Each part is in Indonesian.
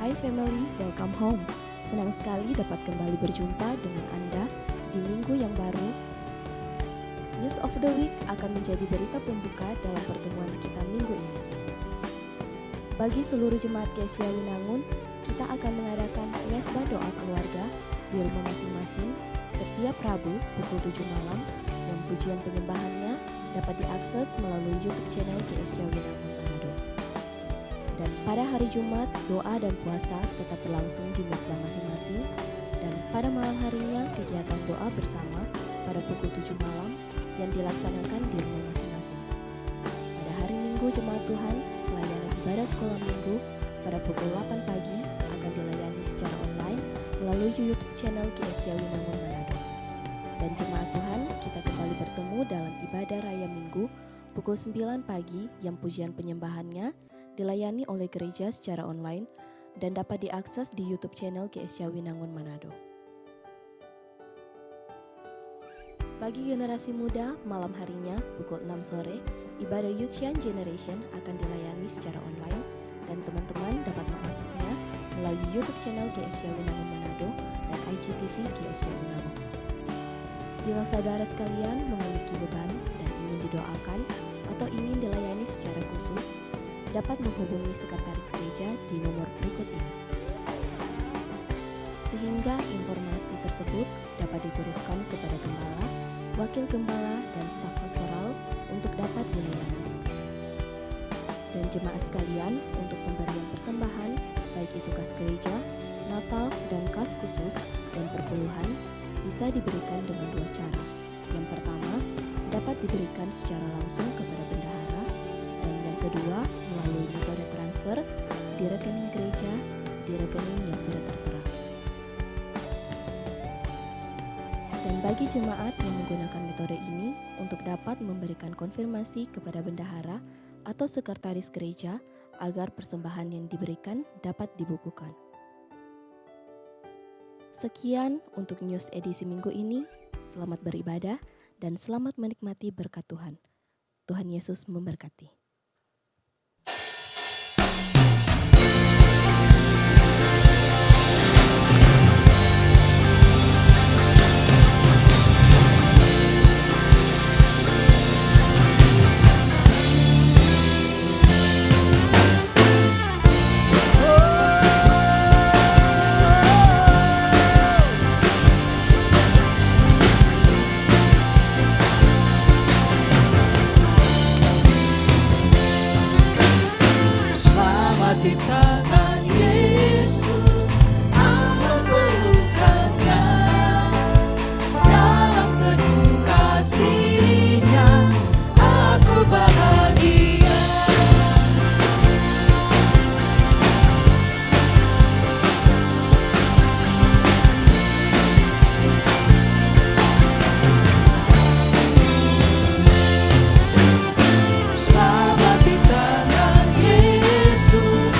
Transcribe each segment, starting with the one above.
Hai family, welcome home. Senang sekali dapat kembali berjumpa dengan Anda di minggu yang baru. News of the Week akan menjadi berita pembuka dalam pertemuan kita minggu ini. Bagi seluruh jemaat GSIA Winangun, kita akan mengadakan mesbah doa keluarga di rumah masing-masing setiap Rabu pukul 7 malam dan pujian penyembahannya dapat diakses melalui YouTube channel GSIA Winangun Manado. Dan pada hari Jumat, doa dan puasa tetap berlangsung di mesbah masing-masing dan pada malam harinya kegiatan doa bersama pada pukul 7 malam yang dilaksanakan di rumah masing-masing. Pada hari Minggu Jemaat Tuhan, pelayanan ibadah sekolah minggu pada pukul 8 pagi akan dilayani secara online melalui YouTube channel GSIA Winangun Manado. Dan Jemaat Tuhan, kita kembali bertemu dalam ibadah raya minggu pukul 9 pagi yang pujian penyembahannya dilayani oleh gereja secara online dan dapat diakses di YouTube channel GSIA Winangun Manado. Bagi generasi muda, malam harinya pukul 6 sore, ibadah Youth Young Generation akan dilayani secara online dan teman-teman dapat mengaksesnya melalui YouTube channel GSIA Winangun Manado dan IGTV GSIA Winangun. Bila saudara sekalian memiliki beban dan ingin didoakan atau ingin dilayani secara khusus, dapat menghubungi sekretaris gereja di nomor berikut ini. Sehingga informasi tersebut dapat diteruskan kepada gembala, wakil gembala, dan staf pastoral untuk dapat dilayani. Dan jemaat sekalian, untuk pemberian persembahan, baik itu kas gereja, Natal, dan kas khusus dan perpuluhan, bisa diberikan dengan dua cara. Yang pertama, dapat diberikan secara langsung kepada bendahara, dan yang kedua, melalui metode transfer di rekening gereja, di rekening yang sudah tertera. Dan bagi jemaat yang menggunakan metode ini, untuk dapat memberikan konfirmasi kepada bendahara atau sekretaris gereja agar persembahan yang diberikan dapat dibukukan. Sekian untuk news edisi minggu ini. Selamat beribadah dan selamat menikmati berkat Tuhan. Tuhan Yesus memberkati. Di tangan Yesus, Allah pelukannya, dalam teduh kasih-Nya, aku bahagia. Selamat di tangan Yesus,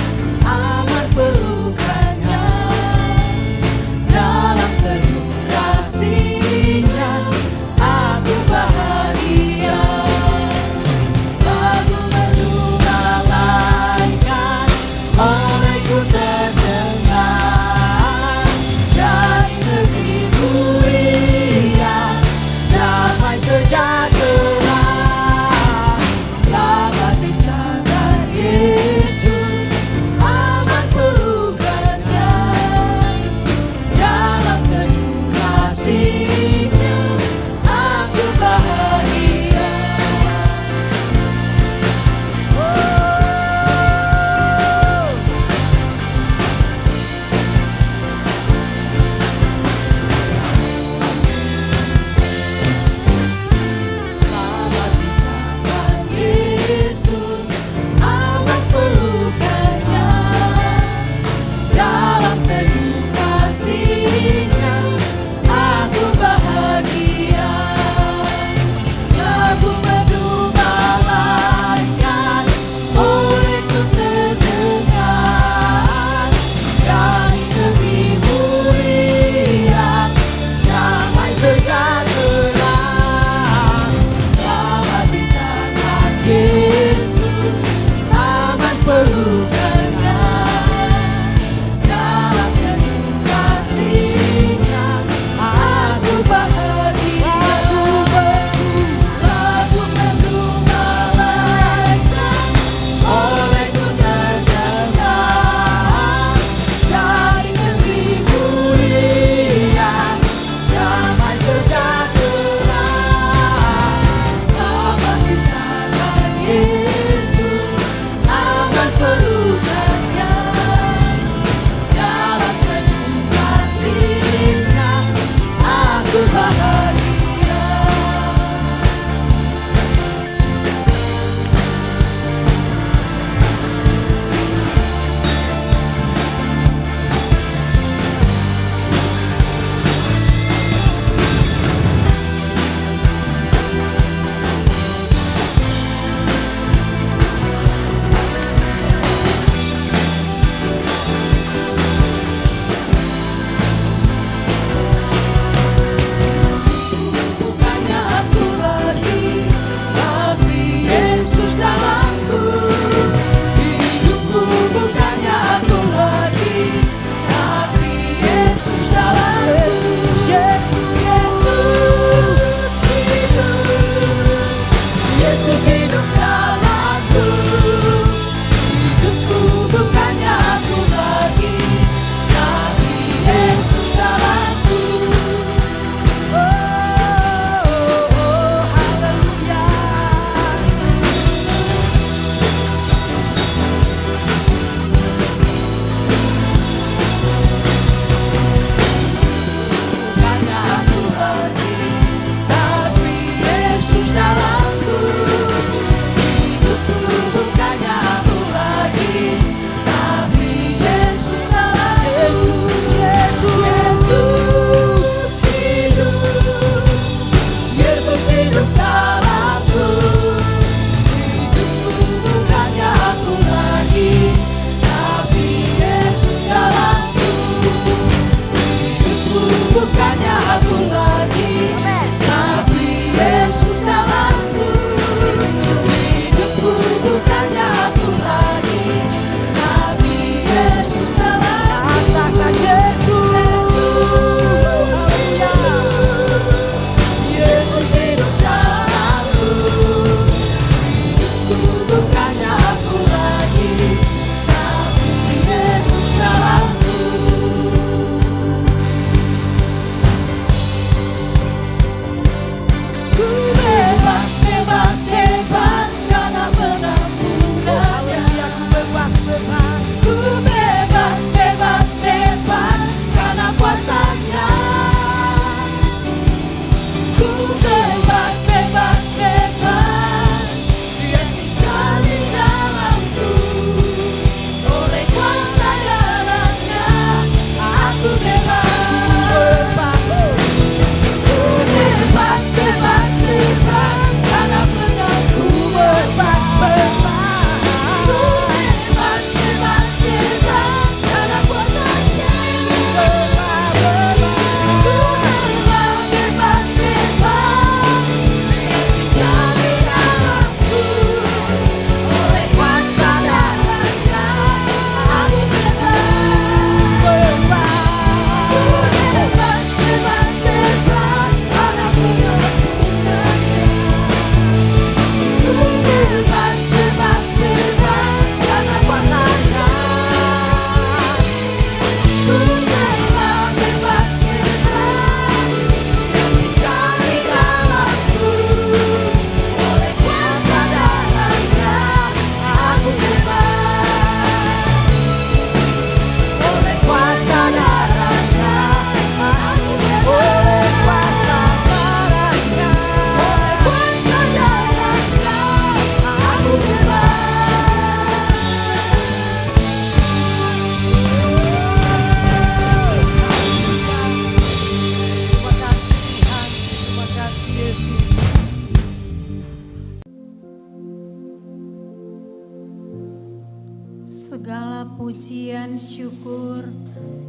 Segala pujian, syukur,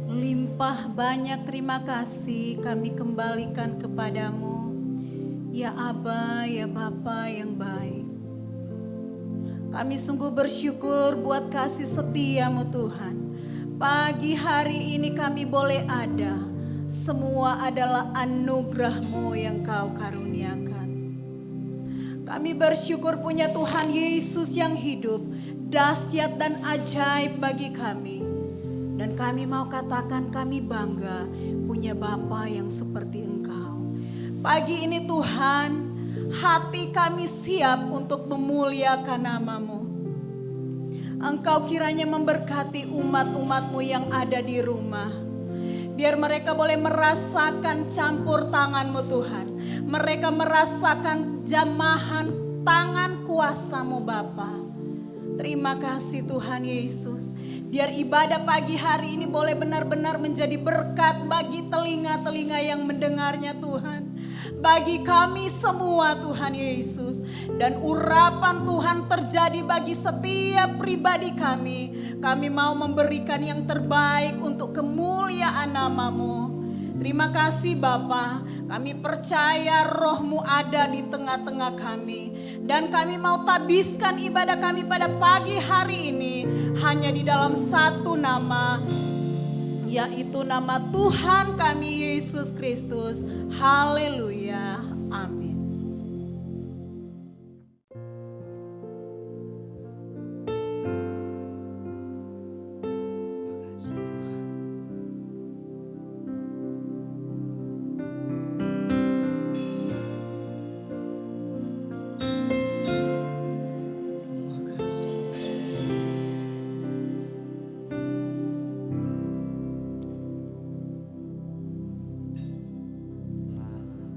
limpah banyak terima kasih kami kembalikan kepadamu. Ya Aba, ya Bapa yang baik. Kami sungguh bersyukur buat kasih setiamu Tuhan. Pagi hari ini kami boleh ada. Semua adalah anugerah-Mu yang Kau karuniakan. Kami bersyukur punya Tuhan Yesus yang hidup, dahsyat dan ajaib bagi kami. Dan kami mau katakan kami bangga punya Bapa yang seperti Engkau. Pagi ini Tuhan, hati kami siap untuk memuliakan nama-Mu. Engkau kiranya memberkati umat-umat-Mu yang ada di rumah. Biar mereka boleh merasakan campur tangan-Mu Tuhan. Mereka merasakan jamahan tangan kuasa-Mu Bapa. Terima kasih Tuhan Yesus. Biar ibadah pagi hari ini boleh benar-benar menjadi berkat bagi telinga-telinga yang mendengarnya Tuhan. Bagi kami semua Tuhan Yesus. Dan urapan Tuhan terjadi bagi setiap pribadi kami. Kami mau memberikan yang terbaik untuk kemuliaan nama-Mu. Terima kasih Bapa. Kami percaya Roh-Mu ada di tengah-tengah kami. Dan kami mau tabiskan ibadah kami pada pagi hari ini hanya di dalam satu nama, yaitu nama Tuhan kami Yesus Kristus. Haleluya. Amin.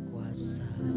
Kuasa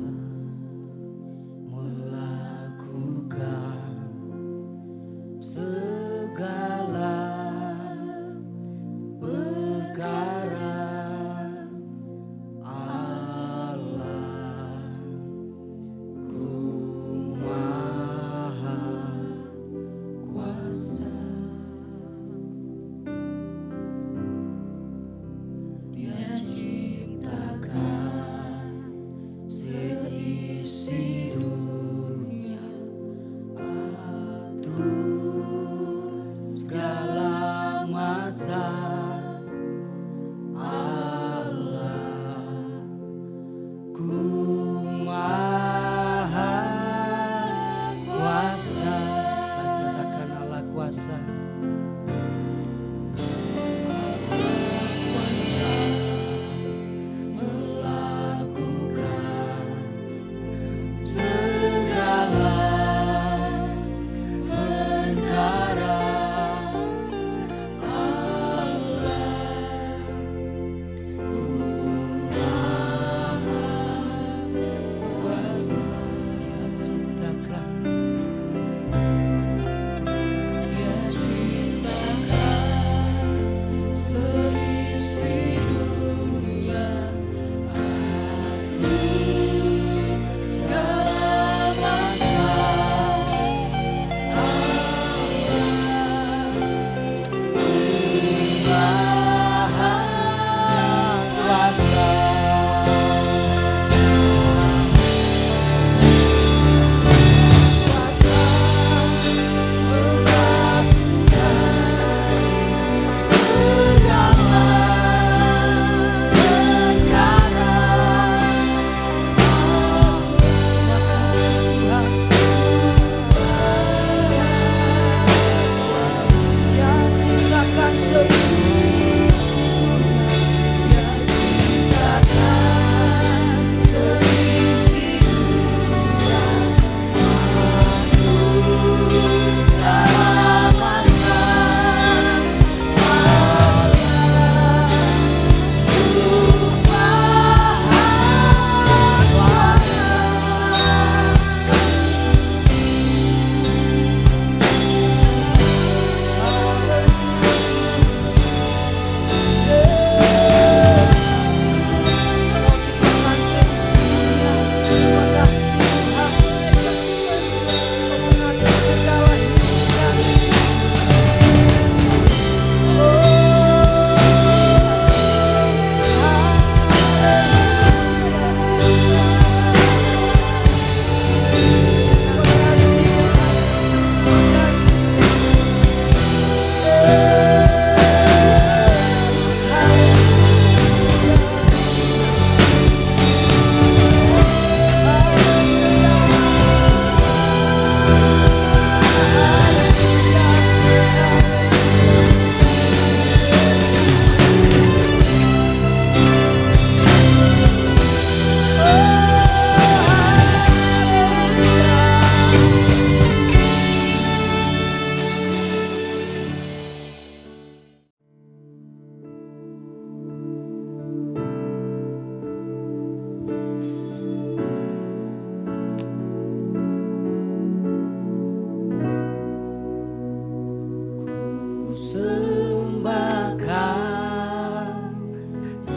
sembahkan,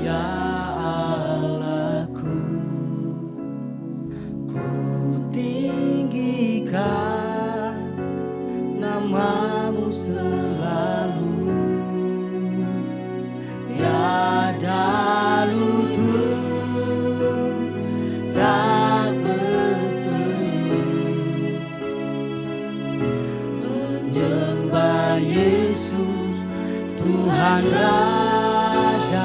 ya Allahku, ku tinggikan namamu selalu, tiada lutut tak bertemu menyembah Yesus Tuhan Raja.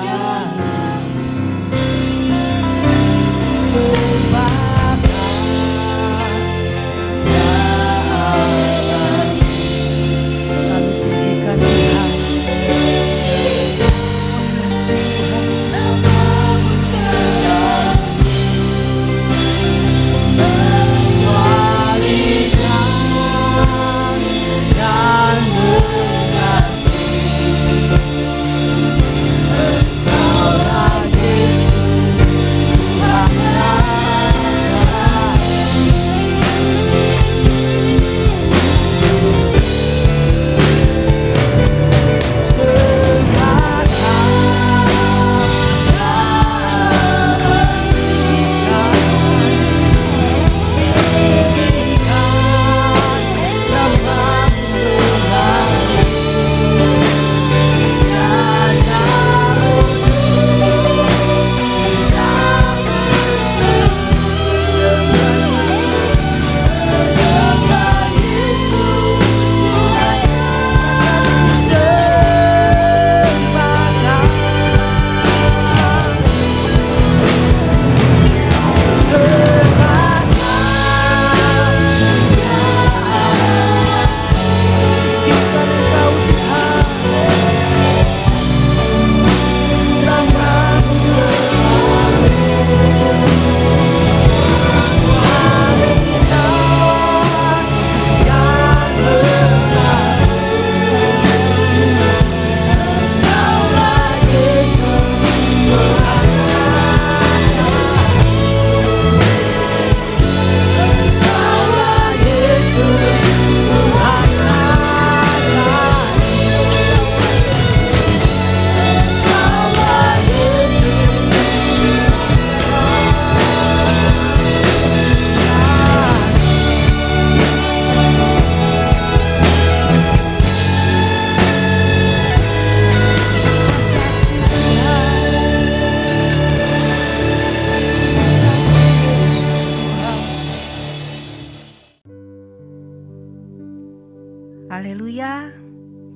Haleluya,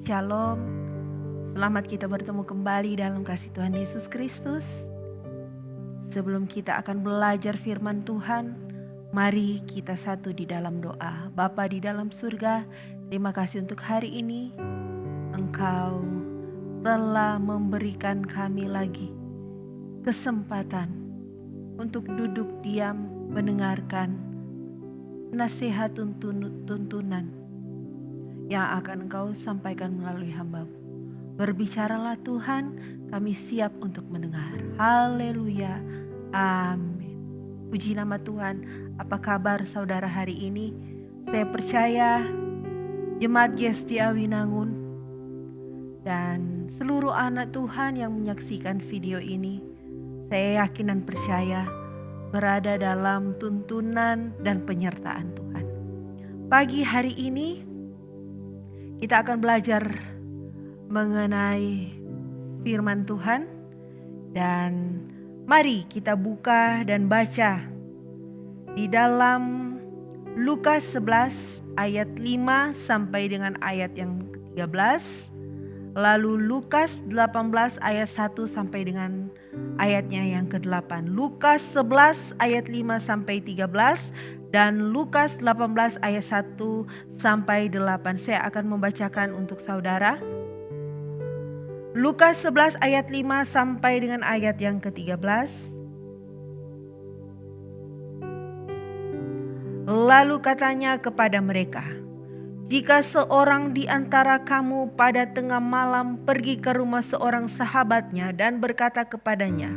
Shalom. Selamat kita bertemu kembali dalam kasih Tuhan Yesus Kristus. Sebelum kita akan belajar firman Tuhan, mari kita satu di dalam doa. Bapa di dalam surga, terima kasih untuk hari ini. Engkau telah memberikan kami lagi kesempatan untuk duduk diam mendengarkan nasihat tuntunan yang akan Engkau sampaikan melalui hamba-Mu. Berbicaralah Tuhan, kami siap untuk mendengar. Haleluya, amin. Puji nama Tuhan. Apa kabar saudara hari ini? Saya percaya Jemaat Gestia Winangun dan seluruh anak Tuhan yang menyaksikan video ini, saya yakin dan percaya berada dalam tuntunan dan penyertaan Tuhan. Pagi hari ini kita akan belajar mengenai firman Tuhan, dan mari kita buka dan baca di dalam Lukas 11 ayat 5 sampai dengan ayat yang 13, lalu Lukas 18 ayat 1 sampai dengan ayatnya yang ke-8. Lukas 11 ayat 5 sampai 13 dan Lukas 18 ayat 1 sampai 8. Saya akan membacakan untuk saudara. Lukas 11 ayat 5 sampai dengan ayat yang ke-13. Lalu katanya kepada mereka, "Jika seorang di antara kamu pada tengah malam pergi ke rumah seorang sahabatnya dan berkata kepadanya,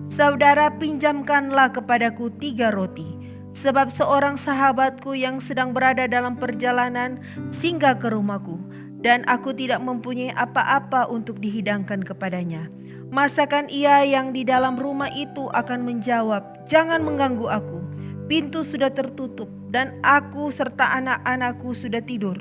'Saudara, pinjamkanlah kepadaku 3 roti, sebab seorang sahabatku yang sedang berada dalam perjalanan singgah ke rumahku, dan aku tidak mempunyai apa-apa untuk dihidangkan kepadanya. Masakan ia yang di dalam rumah itu akan menjawab, "Jangan mengganggu aku. Pintu sudah tertutup dan aku serta anak-anakku sudah tidur.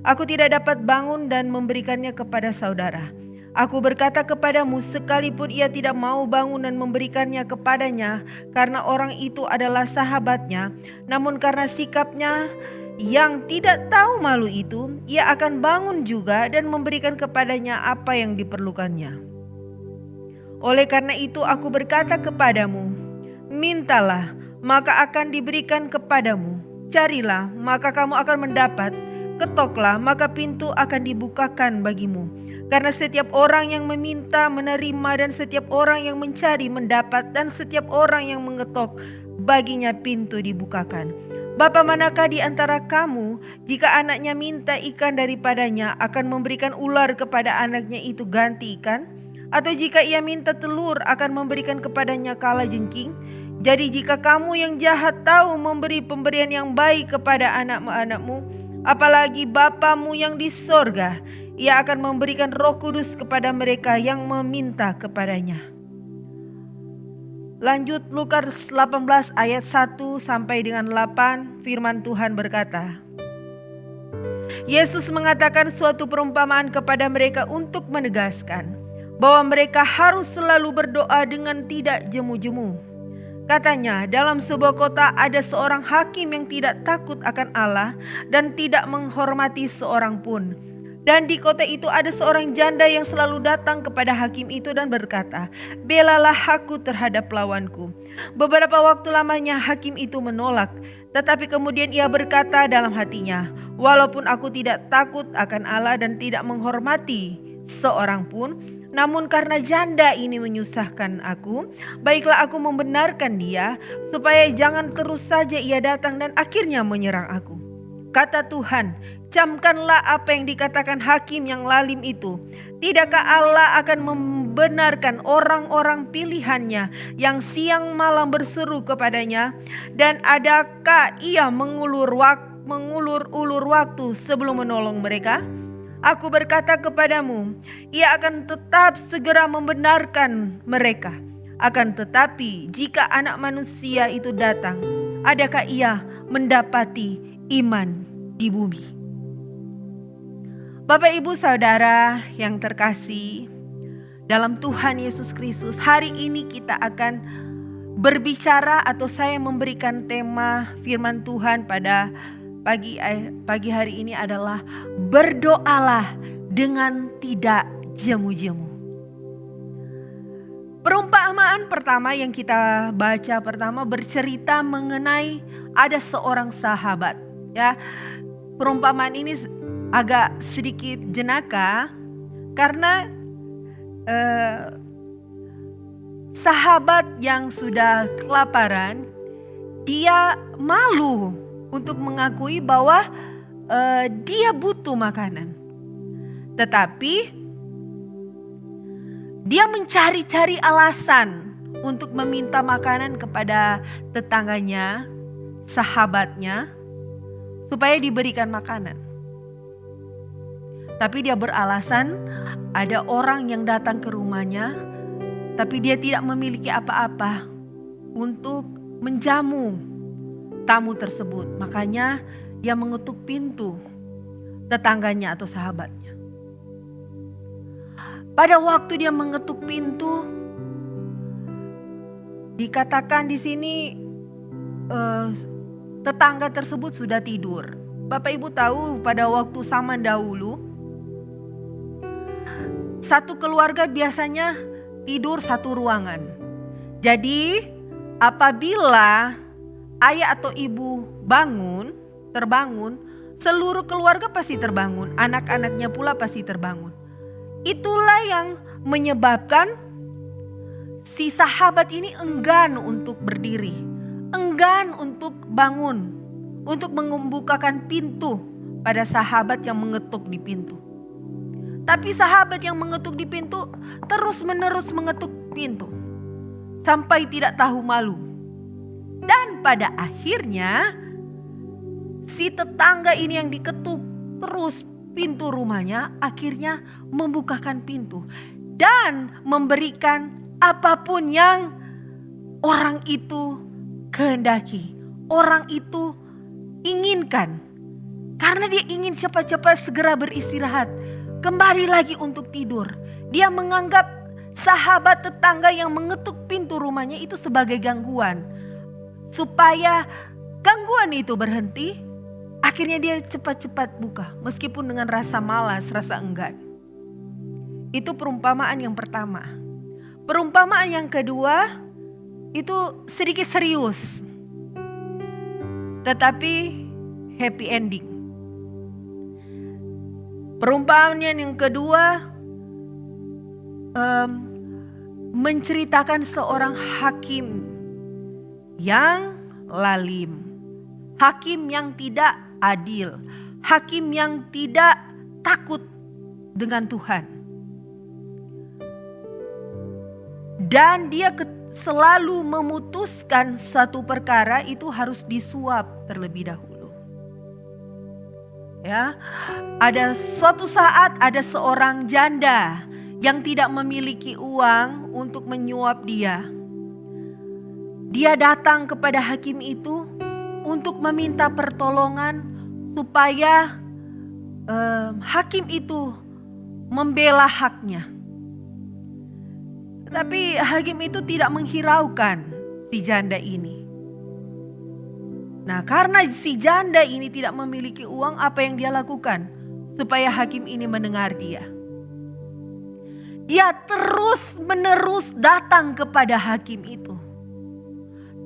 Aku tidak dapat bangun dan memberikannya kepada saudara. Aku berkata kepadamu, sekalipun ia tidak mau bangun dan memberikannya kepadanya karena orang itu adalah sahabatnya, namun karena sikapnya yang tidak tahu malu itu, ia akan bangun juga dan memberikan kepadanya apa yang diperlukannya. Oleh karena itu aku berkata kepadamu, mintalah, maka akan diberikan kepadamu. Carilah, maka kamu akan mendapat. Ketoklah, maka pintu akan dibukakan bagimu. Karena setiap orang yang meminta menerima, dan setiap orang yang mencari mendapat, dan setiap orang yang mengetok baginya pintu dibukakan. Bapa manakah di antara kamu, jika anaknya minta ikan daripadanya, akan memberikan ular kepada anaknya itu ganti ikan? Atau jika ia minta telur, akan memberikan kepadanya kalajengking? Jadi jika kamu yang jahat tahu memberi pemberian yang baik kepada anak-anakmu, apalagi Bapamu yang di sorga, ia akan memberikan Roh Kudus kepada mereka yang meminta kepadanya. Lanjut Lukas 18 ayat 1 sampai dengan 8, firman Tuhan berkata, Yesus mengatakan suatu perumpamaan kepada mereka untuk menegaskan bahwa mereka harus selalu berdoa dengan tidak jemu-jemu. Katanya, dalam sebuah kota ada seorang hakim yang tidak takut akan Allah dan tidak menghormati seorang pun. Dan di kota itu ada seorang janda yang selalu datang kepada hakim itu dan berkata, "Belalah aku terhadap lawanku." Beberapa waktu lamanya hakim itu menolak, tetapi kemudian ia berkata dalam hatinya, "Walaupun aku tidak takut akan Allah dan tidak menghormati seorang pun, namun karena janda ini menyusahkan aku, baiklah aku membenarkan dia, supaya jangan terus saja ia datang dan akhirnya menyerang aku." Kata Tuhan, camkanlah apa yang dikatakan hakim yang lalim itu. Tidakkah Allah akan membenarkan orang-orang pilihannya yang siang malam berseru kepadanya? Dan adakah ia mengulur ulur waktu sebelum menolong mereka? Aku berkata kepadamu, ia akan tetap segera membenarkan mereka. Akan tetapi jika Anak Manusia itu datang, adakah ia mendapati iman di bumi? Bapak Ibu Saudara yang terkasih dalam Tuhan Yesus Kristus, hari ini kita akan berbicara atau saya memberikan tema firman Tuhan pada pagi hari ini adalah berdoalah dengan tidak jemu-jemu. Perumpamaan pertama yang kita baca pertama bercerita mengenai ada seorang sahabat. Ya, perumpamaan ini agak sedikit jenaka karena sahabat yang sudah kelaparan, dia malu untuk mengakui bahwa dia butuh makanan. Tetapi dia mencari-cari alasan untuk meminta makanan kepada tetangganya, sahabatnya, supaya diberikan makanan. Tapi dia beralasan ada orang yang datang ke rumahnya, tapi dia tidak memiliki apa-apa untuk menjamu tamu tersebut. Makanya dia mengetuk pintu tetangganya atau sahabatnya. Pada waktu dia mengetuk pintu, dikatakan di sini tetangga tersebut sudah tidur. Bapak Ibu tahu pada waktu zaman dahulu, satu keluarga biasanya tidur satu ruangan. Jadi apabila ayah atau ibu terbangun, seluruh keluarga pasti terbangun, anak-anaknya pula pasti terbangun. Itulah yang menyebabkan si sahabat ini enggan untuk berdiri, enggan untuk bangun, untuk membukakan pintu pada sahabat yang mengetuk di pintu. Tapi sahabat yang mengetuk di pintu terus-menerus mengetuk pintu sampai tidak tahu malu. Dan pada akhirnya si tetangga ini yang diketuk terus pintu rumahnya, akhirnya membukakan pintu dan memberikan apapun yang orang itu kehendaki, orang itu inginkan. Karena dia ingin cepat-cepat segera beristirahat, kembali lagi untuk tidur. Dia menganggap sahabat tetangga yang mengetuk pintu rumahnya itu sebagai gangguan. Supaya gangguan itu berhenti, akhirnya dia cepat-cepat buka meskipun dengan rasa malas, rasa enggan. Itu perumpamaan yang pertama. Perumpamaan yang kedua itu sedikit serius, tetapi happy ending. Perumpamaan yang kedua menceritakan seorang hakim yang lalim, hakim yang tidak adil, hakim yang tidak takut dengan Tuhan. Dan dia selalu memutuskan satu perkara itu harus disuap terlebih dahulu. Ya, ada suatu saat ada seorang janda yang tidak memiliki uang untuk menyuap dia. Dia datang kepada hakim itu untuk meminta pertolongan supaya hakim itu membela haknya. Tapi hakim itu tidak menghiraukan si janda ini. Nah, karena si janda ini tidak memiliki uang, apa yang dia lakukan supaya hakim ini mendengar dia? Dia terus menerus datang kepada hakim itu.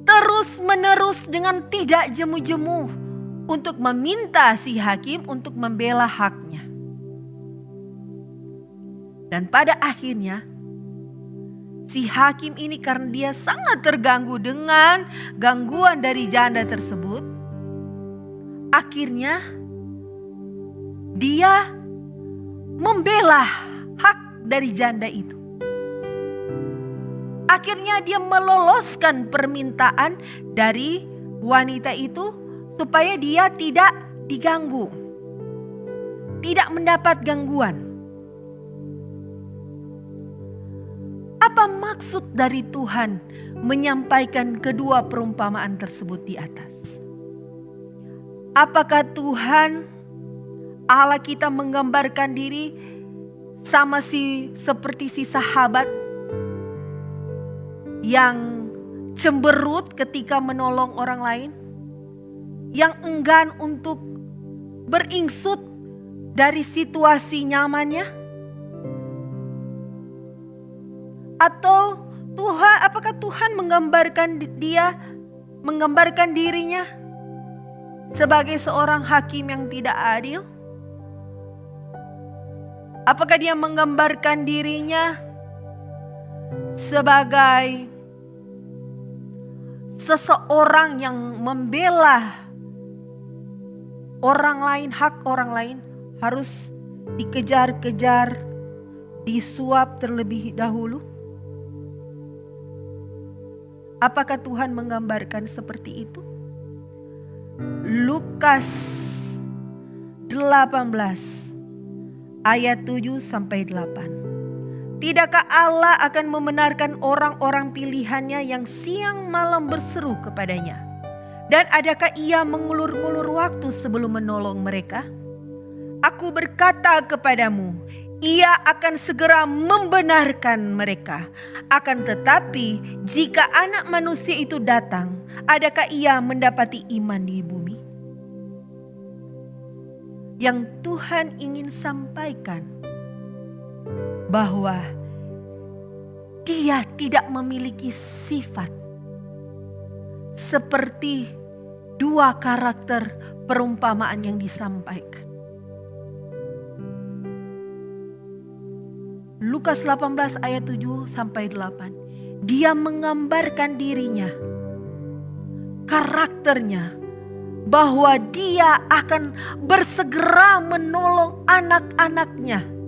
Terus menerus dengan tidak jemu-jemu untuk meminta si hakim untuk membela haknya. Dan pada akhirnya si hakim ini karena dia sangat terganggu dengan gangguan dari janda tersebut, akhirnya dia membela hak dari janda itu. Akhirnya dia meloloskan permintaan dari wanita itu supaya dia tidak diganggu, tidak mendapat gangguan. Apa maksud dari Tuhan menyampaikan kedua perumpamaan tersebut di atas? Apakah Tuhan Allah kita menggambarkan diri sama seperti si sahabat yang cemberut ketika menolong orang lain, yang enggan untuk beringsut dari situasi nyamannya? Atau apakah Tuhan menggambarkan dirinya sebagai seorang hakim yang tidak adil? Apakah dia menggambarkan dirinya sebagai seseorang yang membela orang lain, hak orang lain harus dikejar-kejar, disuap terlebih dahulu? Apakah Tuhan menggambarkan seperti itu? Lukas 18 ayat 7-8. Tidakkah Allah akan membenarkan orang-orang pilihannya yang siang malam berseru kepadanya? Dan adakah ia mengulur-ngulur waktu sebelum menolong mereka? Aku berkata kepadamu, ia akan segera membenarkan mereka. Akan tetapi jika Anak Manusia itu datang, adakah ia mendapati iman di bumi? Yang Tuhan ingin sampaikan bahwa Dia tidak memiliki sifat seperti dua karakter perumpamaan yang disampaikan. Lukas 18 ayat 7-8. Dia menggambarkan dirinya, karakternya, bahwa dia akan bersegera menolong anak-anaknya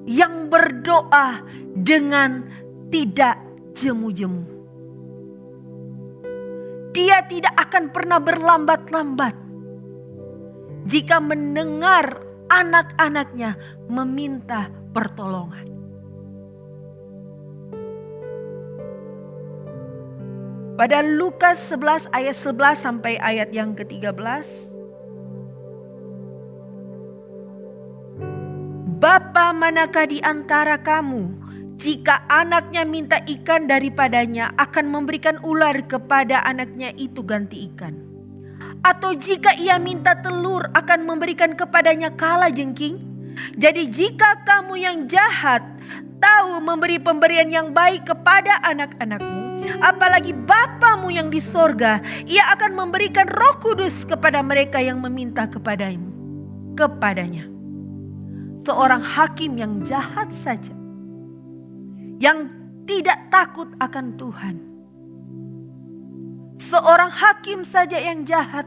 yang berdoa dengan tidak jemu-jemu. Dia tidak akan pernah berlambat-lambat. jika mendengar anak-anaknya meminta pertolongan. Pada Lukas 11 ayat 11 sampai ayat yang ke-13. Bapa manakah di antara kamu, jika anaknya minta ikan daripadanya, akan memberikan ular kepada anaknya itu ganti ikan? Atau jika ia minta telur, akan memberikan kepadanya kalajengking? Jadi jika kamu yang jahat tahu memberi pemberian yang baik kepada anak-anakmu, apalagi Bapamu yang di sorga, ia akan memberikan Roh Kudus kepada mereka yang meminta kepadanya. Seorang hakim yang jahat saja, yang tidak takut akan Tuhan. Seorang hakim saja yang jahat,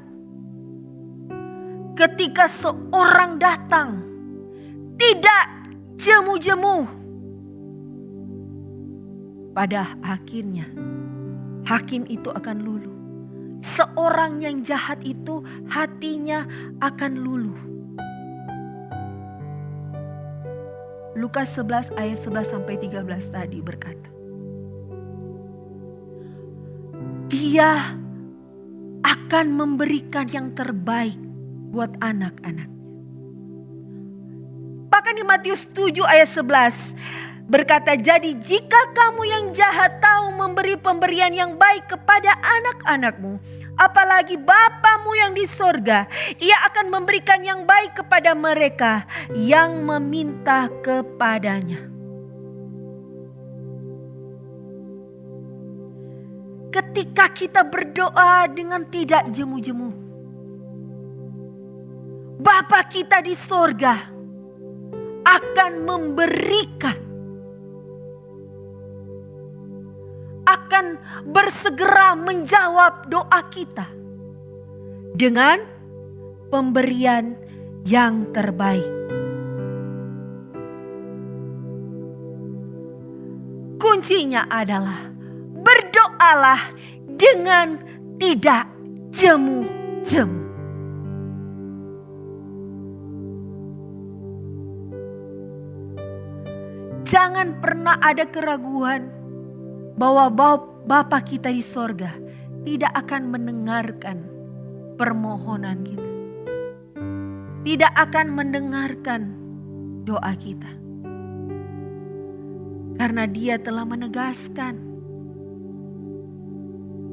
ketika seorang datang tidak jemu-jemu, pada akhirnya hakim itu akan luluh. Seorang yang jahat itu hatinya akan luluh. Lukas 11 ayat 11 sampai 13 tadi berkata, Dia akan memberikan yang terbaik buat anak-anaknya. Bahkan di Matius 7 ayat 11 berkata, jadi jika kamu yang jahat tahu memberi pemberian yang baik kepada anak-anakmu, apalagi Bapamu yang di sorga, ia akan memberikan yang baik kepada mereka yang meminta kepadanya. Ketika kita berdoa dengan tidak jemu-jemu, Bapa kita di sorga akan memberikan, akan bersegera menjawab doa kita dengan pemberian yang terbaik. Kuncinya adalah berdoalah dengan tidak jemu-jemu. Jangan pernah ada keraguan bahwa Bapa kita di sorga tidak akan mendengarkan permohonan kita. Tidak akan mendengarkan doa kita. Karena Dia telah menegaskan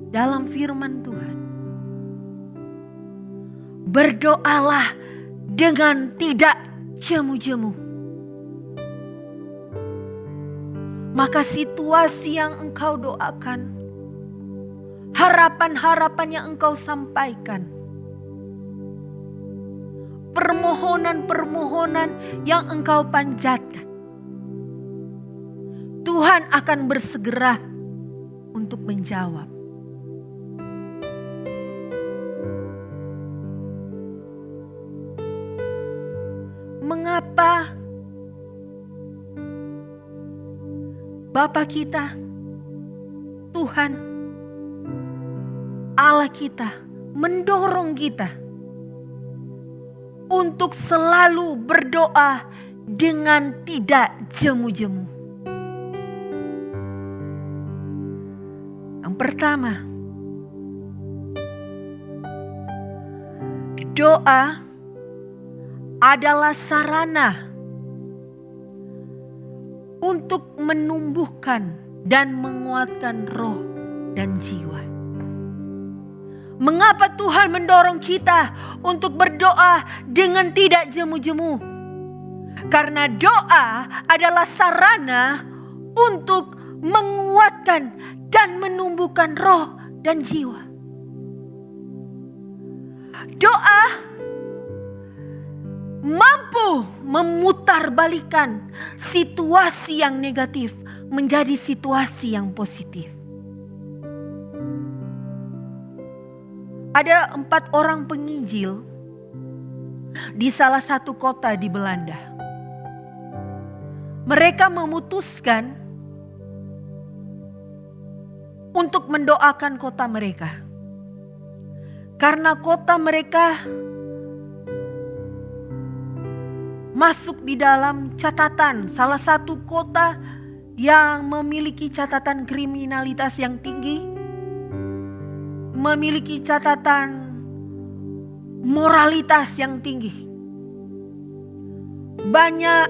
dalam firman Tuhan, berdoalah dengan tidak jemu-jemu. Maka situasi yang engkau doakan, harapan-harapan yang engkau sampaikan, permohonan-permohonan yang engkau panjatkan, Tuhan akan bersegera untuk menjawab. Mengapa Bapa kita, Tuhan, Allah kita mendorong kita untuk selalu berdoa dengan tidak jemu-jemu? Yang pertama, doa adalah sarana untuk menumbuhkan dan menguatkan roh dan jiwa. Mengapa Tuhan mendorong kita untuk berdoa dengan tidak jemu-jemu? Karena doa adalah sarana untuk menguatkan dan menumbuhkan roh dan jiwa. Doa mampu memutarbalikkan situasi yang negatif menjadi situasi yang positif. Ada 4 orang penginjil di salah satu kota di Belanda. Mereka memutuskan untuk mendoakan kota mereka. Karena kota mereka masuk di dalam catatan salah satu kota yang memiliki catatan kriminalitas yang tinggi, memiliki catatan moralitas yang tinggi. Banyak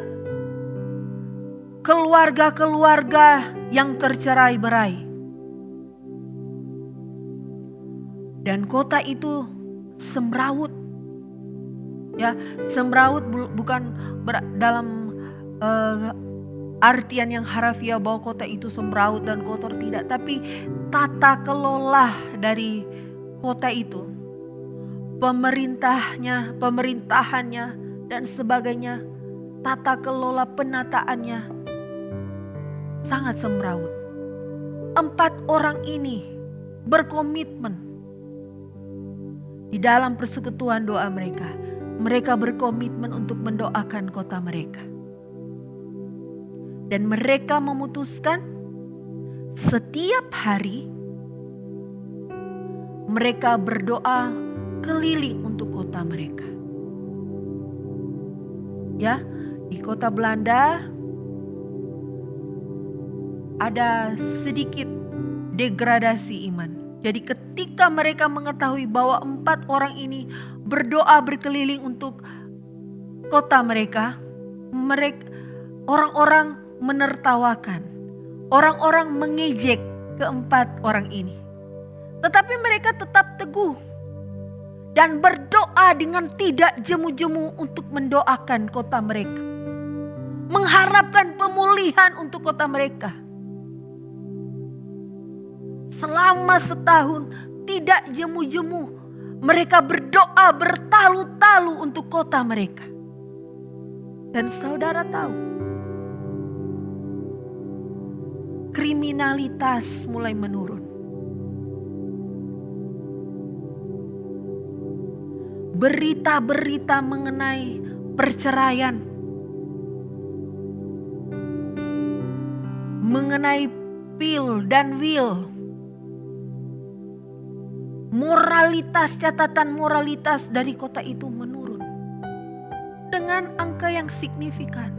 keluarga-keluarga yang tercerai-berai. Dan kota itu semrawut. Ya, semrawut bukan dalam artian yang harafiah bahwa kota itu semrawut dan kotor, tidak, tapi tata kelola dari kota itu, pemerintahannya dan sebagainya, tata kelola penataannya sangat semrawut. 4 orang ini berkomitmen di dalam persekutuan doa mereka. Mereka berkomitmen untuk mendoakan kota mereka. Dan mereka memutuskan setiap hari mereka berdoa keliling untuk kota mereka. Ya, di kota Belanda ada sedikit degradasi iman. Jadi ketika mereka mengetahui bahwa 4 orang ini berdoa berkeliling untuk kota mereka, orang-orang menertawakan, orang-orang mengejek ke-4 orang ini. Tetapi mereka tetap teguh dan berdoa dengan tidak jemu-jemu untuk mendoakan kota mereka, mengharapkan pemulihan untuk kota mereka. Selama setahun tidak jemu-jemu mereka berdoa bertalu-talu untuk kota mereka. Dan saudara tahu, kriminalitas mulai menurun. Berita-berita mengenai perceraian, mengenai pil dan will, moralitas, catatan moralitas dari kota itu menurun dengan angka yang signifikan.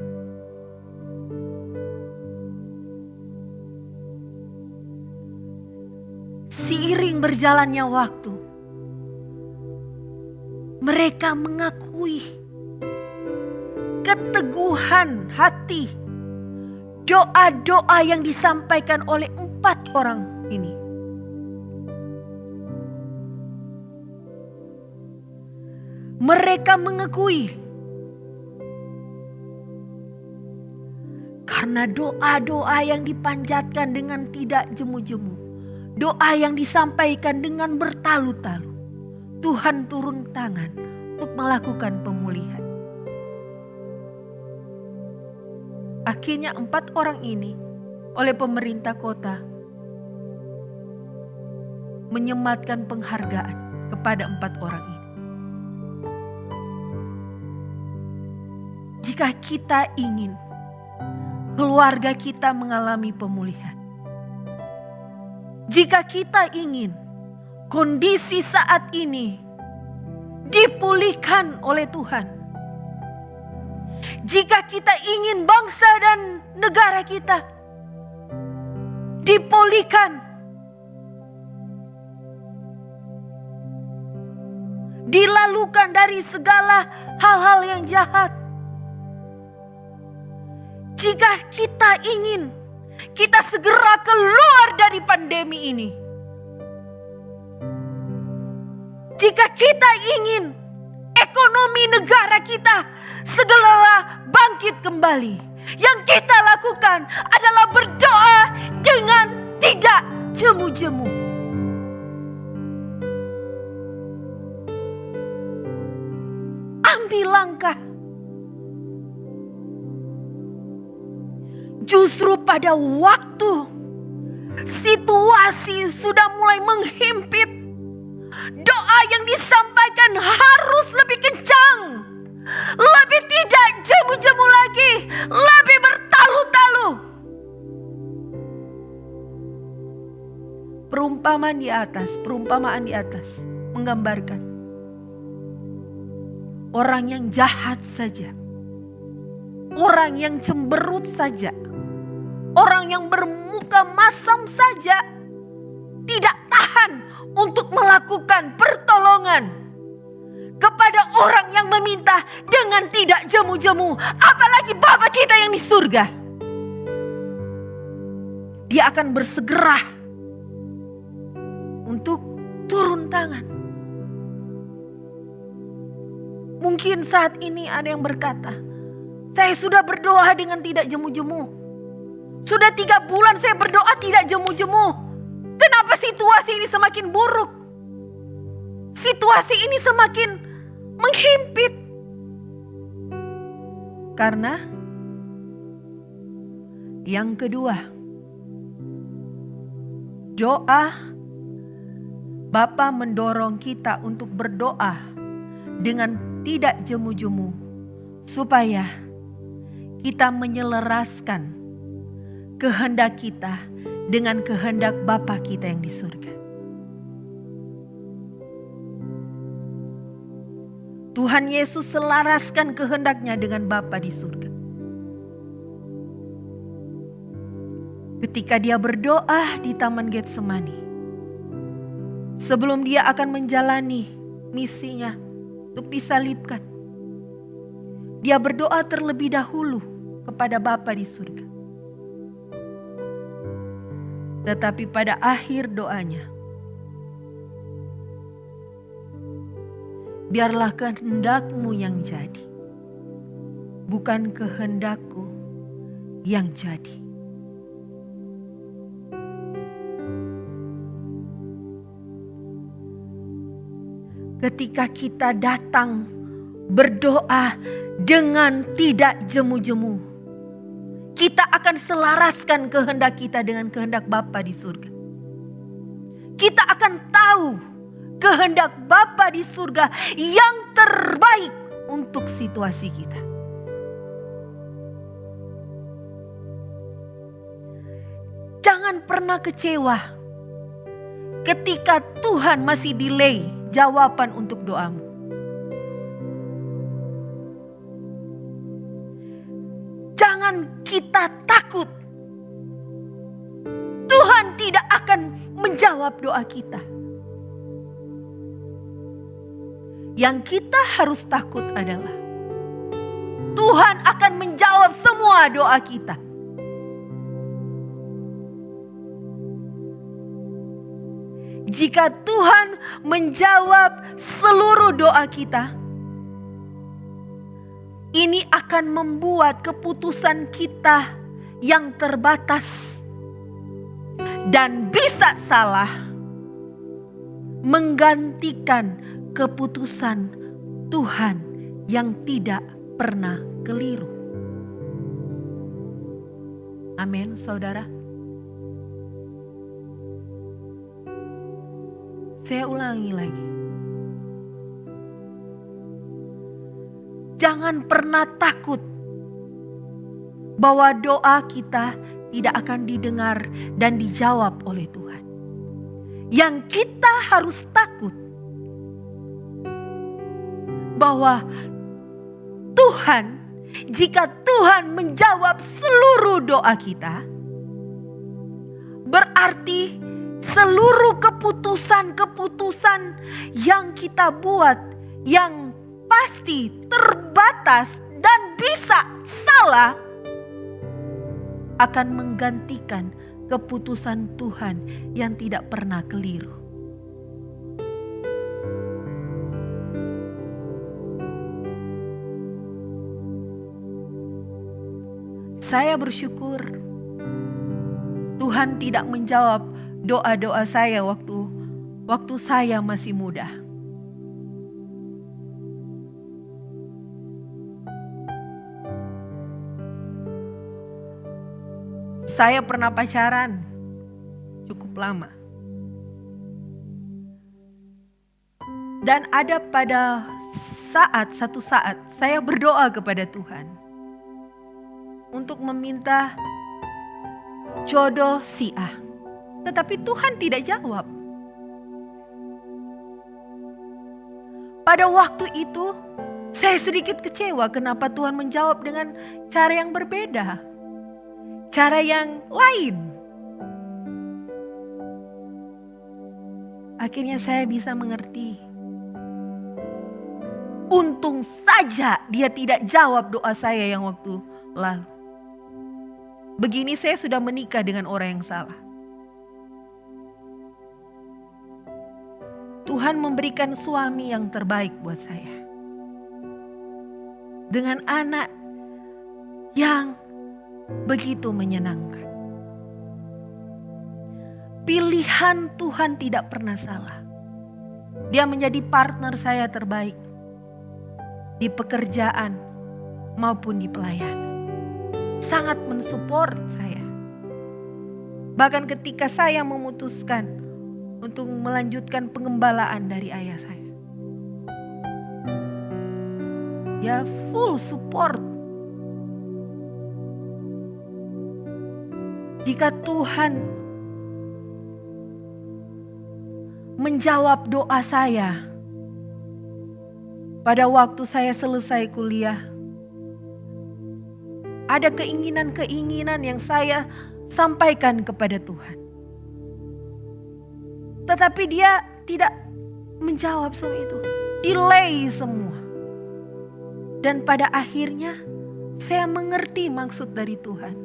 Seiring berjalannya waktu, mereka mengakui keteguhan hati, doa-doa yang disampaikan oleh 4 orang ini. Mereka mengakui karena doa-doa yang dipanjatkan dengan tidak jemu-jemu, doa yang disampaikan dengan bertalu-talu, Tuhan turun tangan untuk melakukan pemulihan. Akhirnya 4 orang ini oleh pemerintah kota menyematkan penghargaan kepada 4 orang ini. Jika kita ingin keluarga kita mengalami pemulihan, jika kita ingin kondisi saat ini dipulihkan oleh Tuhan, jika kita ingin bangsa dan negara kita dipulihkan, dilalukan dari segala hal-hal yang jahat, jika kita ingin kita segera keluar dari pandemi ini, jika kita ingin ekonomi negara kita segera bangkit kembali, yang kita lakukan adalah berdoa dengan tidak jemu-jemu. Ambil langkah. Justru pada waktu situasi sudah mulai menghimpit, doa yang disampaikan harus lebih kencang, lebih tidak jemu-jemu lagi, lebih bertalu-talu. Perumpamaan di atas menggambarkan orang yang jahat saja orang yang cemberut saja, orang yang bermuka masam saja tidak tahan untuk melakukan pertolongan kepada orang yang meminta dengan tidak jemu-jemu, apalagi Bapa kita yang di surga. Dia akan bersegera untuk turun tangan. Mungkin saat ini ada yang berkata, saya sudah berdoa dengan tidak jemu-jemu. Sudah 3 bulan saya berdoa tidak jemu-jemu. Kenapa situasi ini semakin buruk? Situasi ini semakin menghimpit. Karena yang kedua, doa Bapa mendorong kita untuk berdoa dengan tidak jemu-jemu supaya kita menyelaraskan kehendak kita dengan kehendak Bapa kita yang di surga. Tuhan Yesus selaraskan kehendaknya dengan Bapa di surga. Ketika dia berdoa di Taman Getsemani, sebelum dia akan menjalani misinya untuk disalibkan, dia berdoa terlebih dahulu kepada Bapa di surga. Tetapi pada akhir doanya, biarlah kehendak-Mu yang jadi, bukan kehendak-Ku yang jadi. Ketika kita datang berdoa dengan tidak jemu-jemu, kita akan selaraskan kehendak kita dengan kehendak Bapa di surga. Kita akan tahu kehendak Bapa di surga yang terbaik untuk situasi kita. Jangan pernah kecewa ketika Tuhan masih delay jawaban untuk doamu. Jangan kita takut. Tuhan tidak akan menjawab doa kita. Yang kita harus takut adalah Tuhan akan menjawab semua doa kita. Jika Tuhan menjawab seluruh doa kita, ini akan membuat keputusan kita yang terbatas dan bisa salah menggantikan keputusan Tuhan yang tidak pernah keliru. Amin, saudara. Saya ulangi lagi. Jangan pernah takut bahwa doa kita tidak akan didengar dan dijawab oleh Tuhan. Yang kita harus takut bahwa Tuhan, jika Tuhan menjawab seluruh doa kita, berarti seluruh keputusan-keputusan yang kita buat yang pasti terbatas dan bisa salah akan menggantikan keputusan Tuhan yang tidak pernah keliru. Saya bersyukur Tuhan tidak menjawab doa-doa saya waktu saya masih muda. Saya pernah pacaran cukup lama. Dan ada pada satu saat saya berdoa kepada Tuhan untuk meminta jodoh si A. Tetapi Tuhan tidak jawab. Pada waktu itu Saya sedikit kecewa kenapa Tuhan menjawab dengan cara yang berbeda. Cara yang lain. Akhirnya saya bisa mengerti. Untung saja dia tidak jawab doa saya yang waktu lalu. Begini saya sudah menikah dengan orang yang salah. Tuhan memberikan suami yang terbaik buat saya. Dengan anak yang begitu menyenangkan. Pilihan Tuhan tidak pernah salah. Dia menjadi partner saya terbaik di pekerjaan maupun di pelayanan. Sangat mensupport saya. Bahkan ketika saya memutuskan untuk melanjutkan pengembalaan dari ayah saya, dia full support. Jika Tuhan menjawab doa saya pada waktu saya selesai kuliah, ada keinginan-keinginan yang saya sampaikan kepada Tuhan. Tetapi dia tidak menjawab semua itu. Delay semua. Dan pada akhirnya saya mengerti maksud dari Tuhan.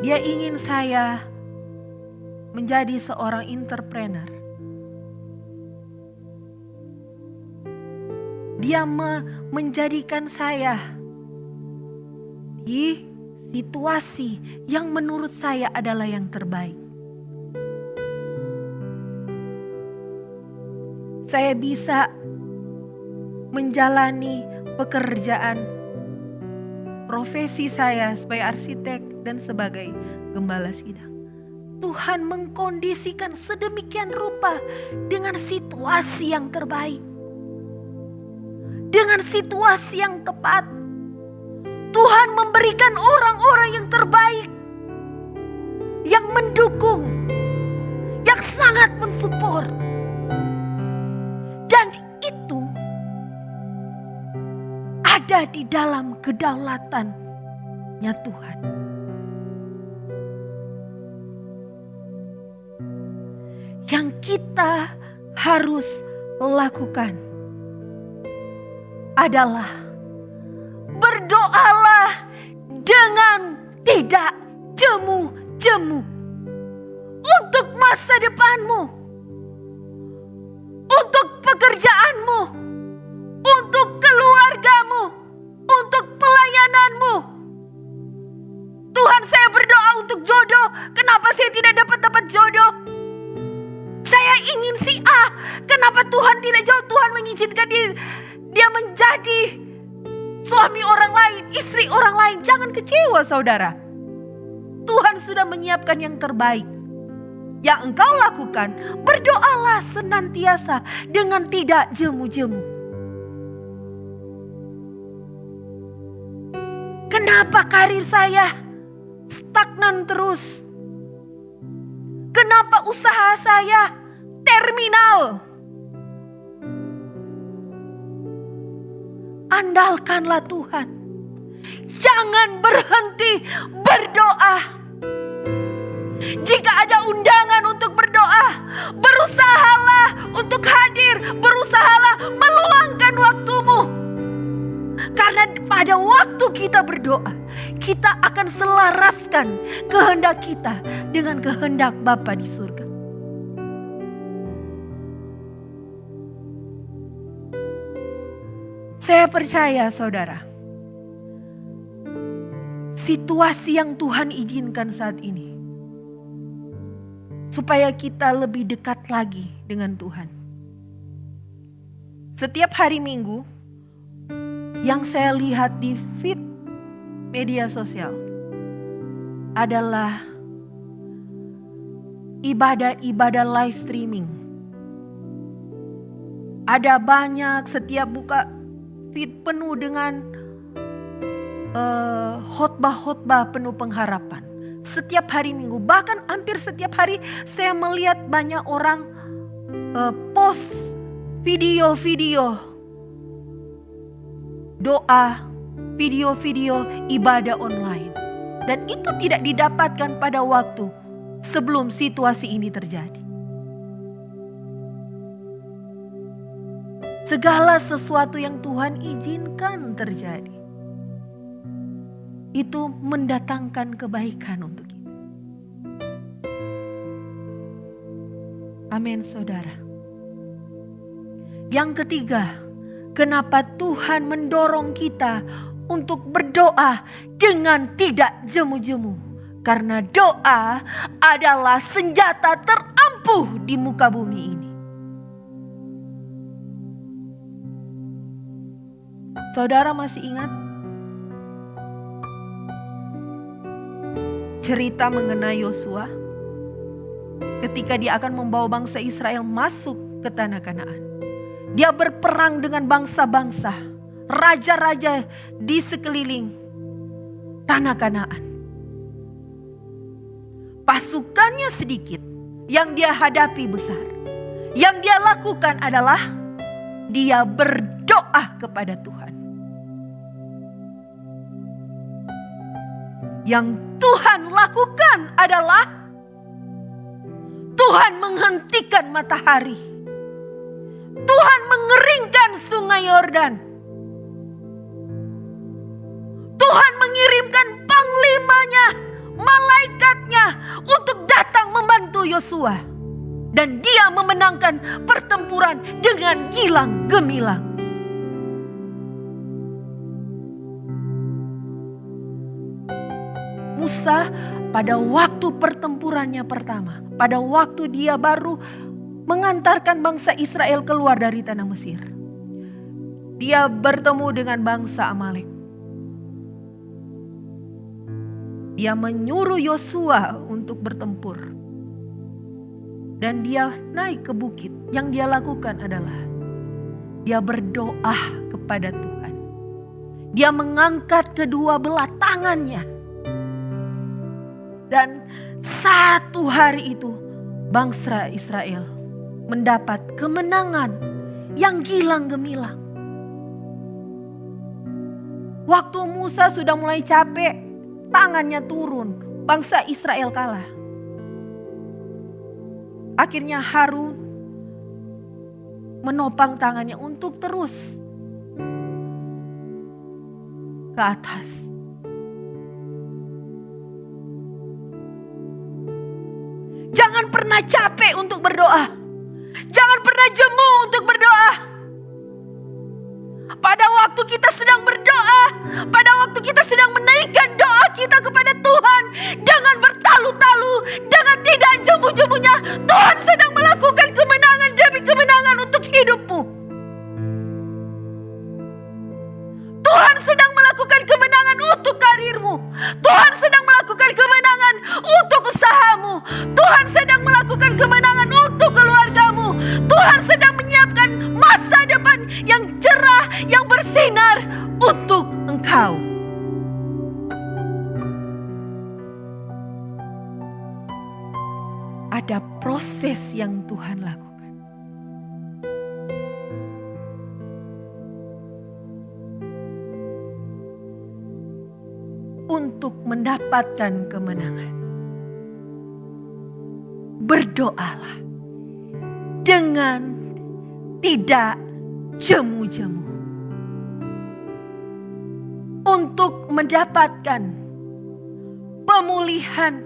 Dia ingin saya menjadi seorang entrepreneur. Dia menjadikan saya di situasi yang menurut saya adalah yang terbaik. Saya bisa menjalani pekerjaan profesi saya sebagai arsitek dan sebagai gembala sidang. Tuhan mengkondisikan sedemikian rupa dengan situasi yang terbaik. Dengan situasi yang tepat. Tuhan memberikan orang-orang yang terbaik. Yang mendukung. Yang sangat mensupport. Dan itu ada di dalam kedaulatannya Tuhan. Yang kita harus lakukan adalah berdoalah dengan tidak jemu-jemu untuk masa depanmu, untuk pekerjaanmu, untuk keluargamu, untuk pelayananmu. Tuhan, saya berdoa untuk jodoh. Kenapa saya tidak dapat jodoh? Saya ingin si A. Kenapa Tuhan tidak jawab? Tuhan mengizinkan dia menjadi suami orang lain, istri orang lain. Jangan kecewa saudara. Tuhan sudah menyiapkan yang terbaik. Yang engkau lakukan, berdoalah senantiasa dengan tidak jemu-jemu. Kenapa karir saya stagnan terus? Kenapa usaha saya terminal? Andalkanlah Tuhan. Jangan berhenti berdoa. Jika ada undangan untuk berdoa, berusahalah untuk hadir, berusahalah meluangkan waktumu. Karena pada waktu kita berdoa, kita akan selaraskan kehendak kita dengan kehendak Bapa di surga. Saya percaya saudara, situasi yang Tuhan izinkan saat ini, supaya kita lebih dekat lagi dengan Tuhan. Setiap hari Minggu, yang saya lihat di feed media sosial adalah ibadah-ibadah live streaming. Ada banyak, setiap buka feed penuh dengan khotbah-khotbah penuh pengharapan. setiap hari Minggu. Bahkan hampir setiap hari saya melihat banyak orang post video-video doa, video-video ibadah online. Dan itu tidak didapatkan pada waktu sebelum situasi ini terjadi. Segala sesuatu yang Tuhan izinkan terjadi, itu mendatangkan kebaikan untuk kita. Amin, saudara. Yang ketiga, kenapa Tuhan mendorong kita untuk berdoa dengan tidak jemu-jemu? Karena doa adalah senjata terampuh di muka bumi ini. Saudara masih ingat cerita mengenai Yosua ketika dia akan membawa bangsa Israel masuk ke tanah Kanaan? Dia berperang dengan bangsa-bangsa, raja-raja di sekeliling tanah Kanaan. Pasukannya sedikit, yang dia hadapi besar. Yang dia lakukan adalah dia berdoa kepada Tuhan. Yang Tuhan lakukan adalah Tuhan menghentikan matahari. Tuhan mengeringkan sungai Yordan. Tuhan mengirimkan panglimanya, malaikatnya untuk datang membantu Yosua. Dan dia memenangkan pertempuran dengan gilang gemilang. Musa pada waktu pertempurannya pertama, pada waktu dia baru mengantarkan bangsa Israel keluar dari tanah Mesir, dia bertemu dengan bangsa Amalek. Dia menyuruh Yosua untuk bertempur. Dan dia naik ke bukit. Yang dia lakukan adalah dia berdoa kepada Tuhan. Dia mengangkat kedua belah tangannya. Dan satu hari itu bangsa Israel mendapat kemenangan yang gilang gemilang. Waktu Musa sudah mulai capek, tangannya turun, bangsa Israel kalah. Akhirnya Harun menopang tangannya untuk terus ke atas. Jangan pernah capek untuk berdoa. Jangan pernah jemu untuk berdoa. Pada waktu kita sedang berdoa, pada waktu kita sedang menaikkan doa kita kepada Tuhan, jangan bertalu-talu, jangan tidak jemu-jemunya. Tuhan sedang melakukan kemenangan demi kemenangan untuk hidupmu. Tuhan sedang melakukan kemenangan untuk karirmu. Tuhan sedang melakukan kemenangan untuk usahamu. Tuhan sedang melakukan kemenangan untuk keluargamu. Tuhan sedang menyiapkan masa depan yang cerah, yang bersinar untuk engkau. Ada proses yang Tuhan lakukan. Untuk mendapatkan kemenangan. Berdoalah dengan tidak jemu-jemu. Untuk mendapatkan pemulihan,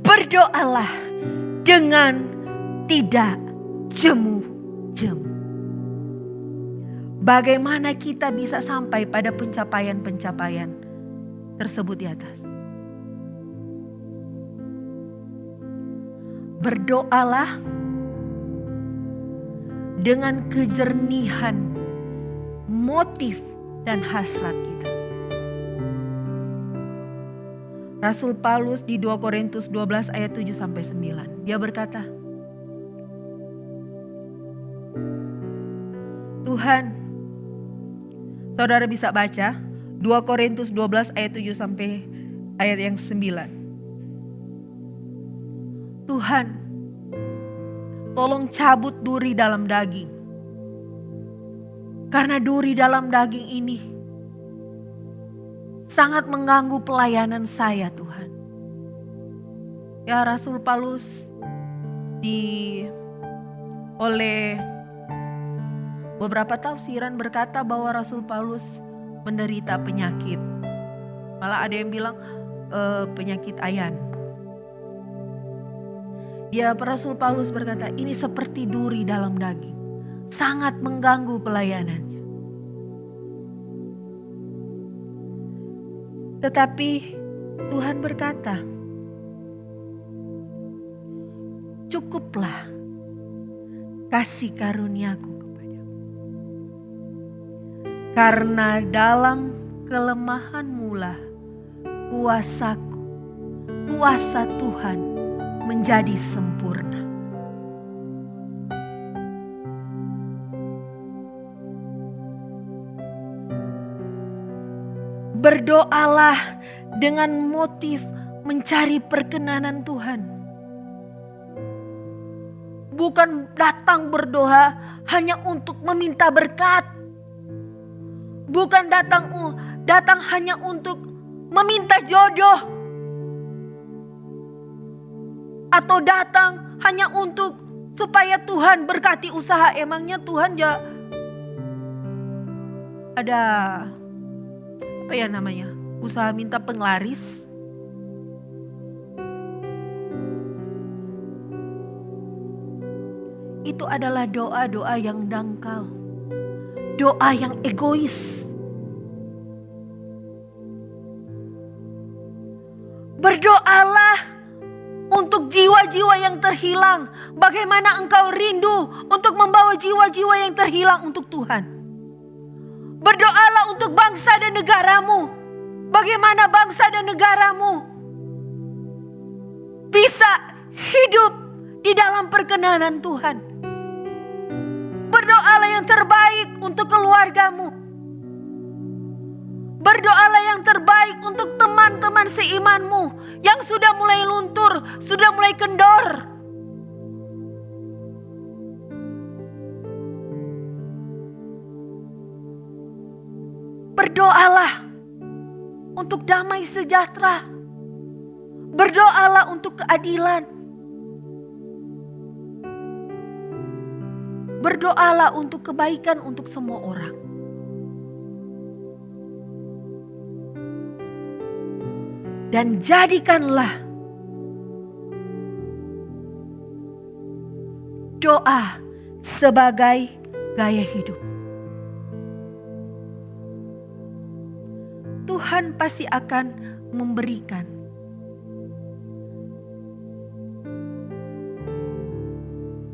berdoalah dengan tidak jemu-jemu. Bagaimana kita bisa sampai pada pencapaian-pencapaian tersebut di atas? Berdoalah dengan kejernihan motif dan hasrat kita. Rasul Paulus di 2 Korintus 12 ayat 7-9. Dia berkata, Tuhan, saudara bisa baca 2 Korintus 12 ayat 7-9. ayat yang 9. Tuhan, tolong cabut duri dalam daging. Karena duri dalam daging ini sangat mengganggu pelayanan saya, Tuhan. Ya, Rasul Paulus oleh beberapa tafsiran berkata bahwa Rasul Paulus menderita penyakit. Malah ada yang bilang penyakit ayan. Ya, Rasul Paulus berkata ini seperti duri dalam daging. Sangat mengganggu pelayanannya. Tetapi Tuhan berkata, cukuplah kasih karuniaku kepadamu. Karena dalam kelemahanmu lah kuasa Tuhan menjadi sempurna. Berdoalah dengan motif mencari perkenanan Tuhan. Bukan datang berdoa hanya untuk meminta berkat. Bukan datang hanya untuk meminta jodoh. Atau datang hanya untuk supaya Tuhan berkati usaha. Emangnya Tuhan ya ada apa ya namanya? Usaha minta penglaris. Itu adalah doa-doa yang dangkal. Doa yang egois. Berdoalah untuk jiwa-jiwa yang terhilang. Bagaimana engkau rindu untuk membawa jiwa-jiwa yang terhilang untuk Tuhan. Berdoalah untuk bangsa dan negaramu. Bagaimana bangsa dan negaramu bisa hidup di dalam perkenanan Tuhan. Berdoalah yang terbaik untuk keluargamu. Berdoalah yang terbaik untuk teman-teman seimanmu yang sudah mulai luntur, sudah mulai kendor. Berdoalah untuk damai sejahtera. Berdoalah untuk keadilan. Berdoalah untuk kebaikan untuk semua orang. Dan jadikanlah doa sebagai gaya hidup. Tuhan pasti akan memberikan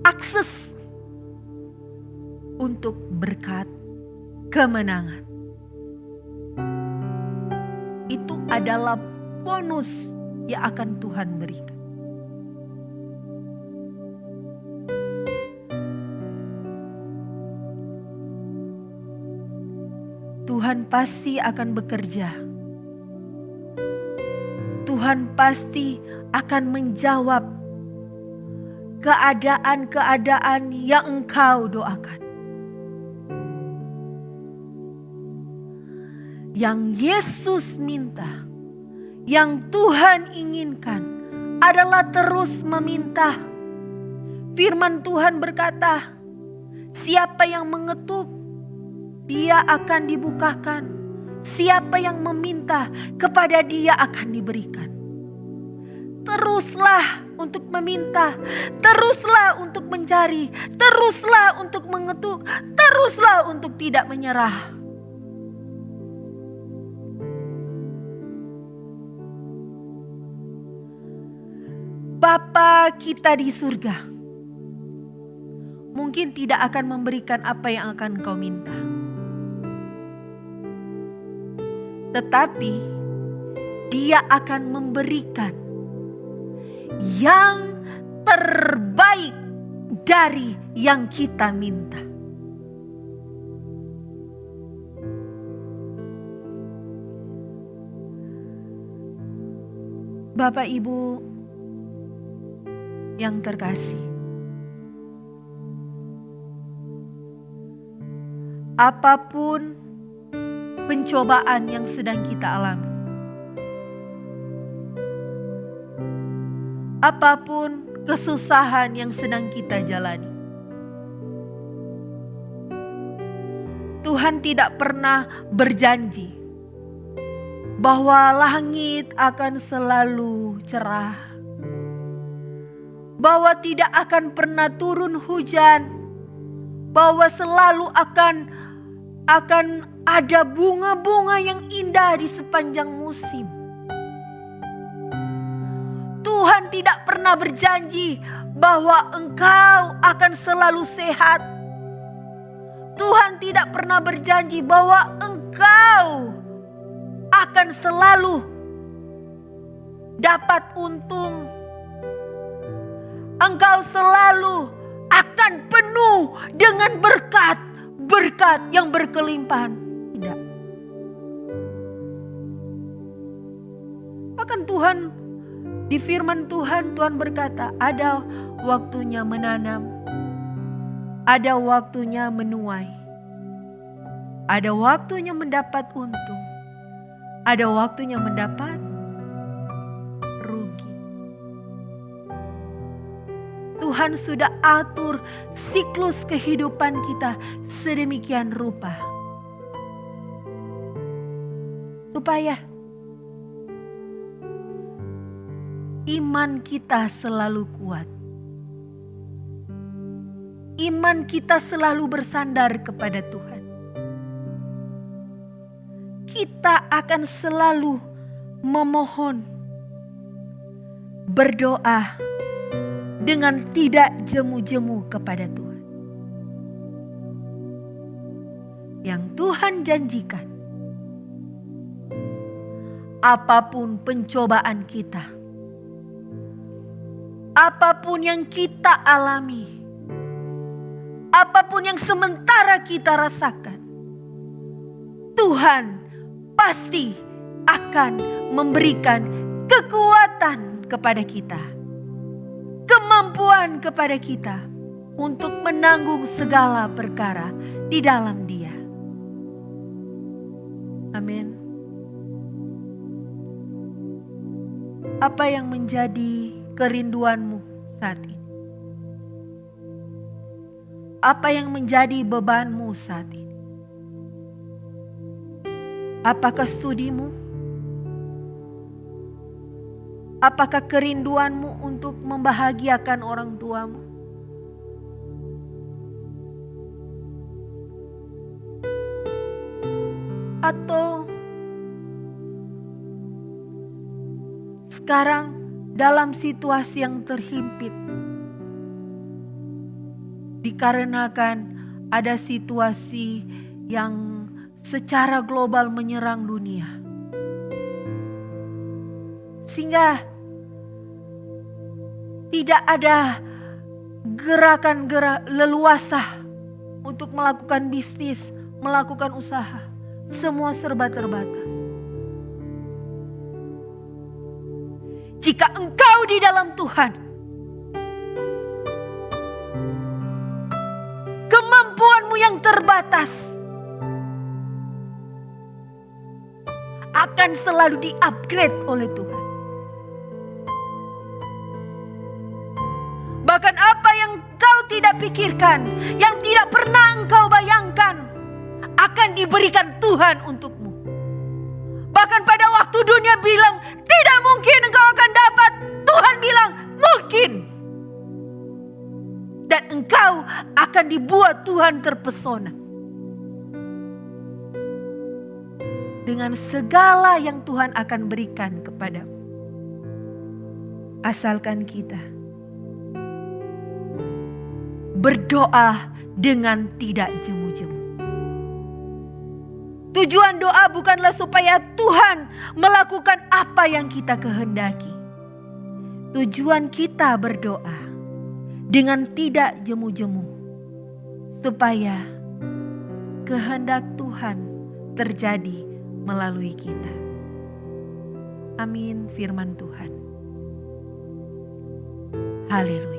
akses untuk berkat kemenangan. Itu adalah bonus yang akan Tuhan berikan. Tuhan pasti akan bekerja. Tuhan pasti akan menjawab keadaan-keadaan yang engkau doakan. Yang Yesus minta, yang Tuhan inginkan adalah terus meminta. Firman Tuhan berkata, siapa yang mengetuk, dia akan dibukakan. Siapa yang meminta, kepada dia akan diberikan. Teruslah untuk meminta, teruslah untuk mencari, teruslah untuk mengetuk, teruslah untuk tidak menyerah. Bapa kita di surga mungkin tidak akan memberikan apa yang akan kau minta. Tetapi Dia akan memberikan yang terbaik dari yang kita minta. Bapak Ibu yang terkasih, apapun pencobaan yang sedang kita alami, apapun kesusahan yang sedang kita jalani, Tuhan tidak pernah berjanji bahwa langit akan selalu cerah, bahwa tidak akan pernah turun hujan, bahwa selalu akan ada bunga-bunga yang indah di sepanjang musim. Tuhan tidak pernah berjanji bahwa engkau akan selalu sehat. Tuhan tidak pernah berjanji bahwa engkau akan selalu dapat untung. Engkau selalu akan penuh dengan berkat yang berkelimpahan. Tidak. Bahkan Tuhan, di firman Tuhan berkata, ada waktunya menanam, ada waktunya menuai, ada waktunya mendapat untung, ada waktunya mendapat rugi. Tuhan sudah atur siklus kehidupan kita sedemikian rupa, supaya iman kita selalu kuat. Iman kita selalu bersandar kepada Tuhan. Kita akan selalu memohon, berdoa dengan tidak jemu-jemu kepada Tuhan. Yang Tuhan janjikan, apapun pencobaan kita, apapun yang kita alami, apapun yang sementara kita rasakan, Tuhan pasti akan memberikan kekuatan kepada kita, kemampuan kepada kita untuk menanggung segala perkara di dalam Dia. Amin. Apa yang menjadi kerinduanmu saat ini? Apa yang menjadi bebanmu saat ini? Apakah studimu? Apakah kerinduanmu untuk membahagiakan orang tuamu? Atau sekarang dalam situasi yang terhimpit, dikarenakan ada situasi yang secara global menyerang dunia, sehingga tidak ada gerakan leluasa untuk melakukan bisnis, melakukan usaha. Semua serba terbatas. Jika engkau di dalam Tuhan, kemampuanmu yang terbatas akan selalu di-upgrade oleh Tuhan. Bahkan apa yang kau tidak pikirkan, yang tidak pernah engkau bayangkan, akan diberikan Tuhan untukmu. Bahkan pada waktu dunia bilang, tidak mungkin engkau akan dapat, Tuhan bilang, mungkin. Dan engkau akan dibuat Tuhan terpesona dengan segala yang Tuhan akan berikan kepadamu. Asalkan kita berdoa dengan tidak jemu-jemu. Tujuan doa bukanlah supaya Tuhan melakukan apa yang kita kehendaki. Tujuan kita berdoa dengan tidak jemu-jemu, supaya kehendak Tuhan terjadi melalui kita. Amin, firman Tuhan. Haleluya.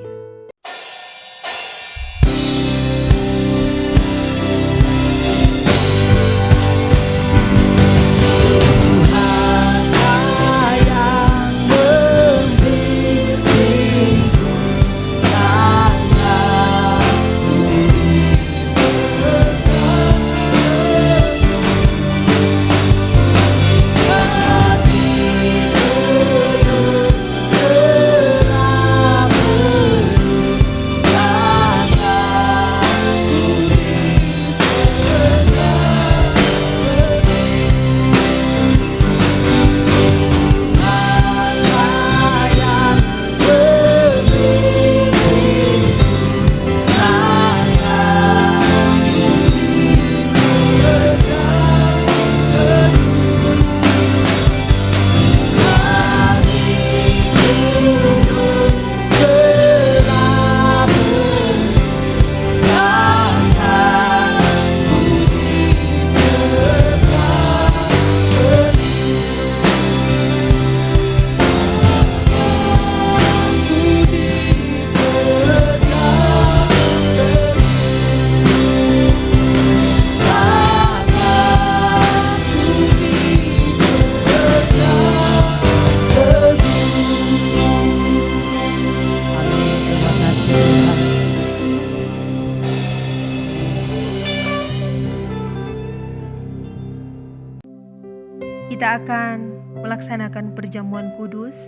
Kita akan melaksanakan perjamuan kudus.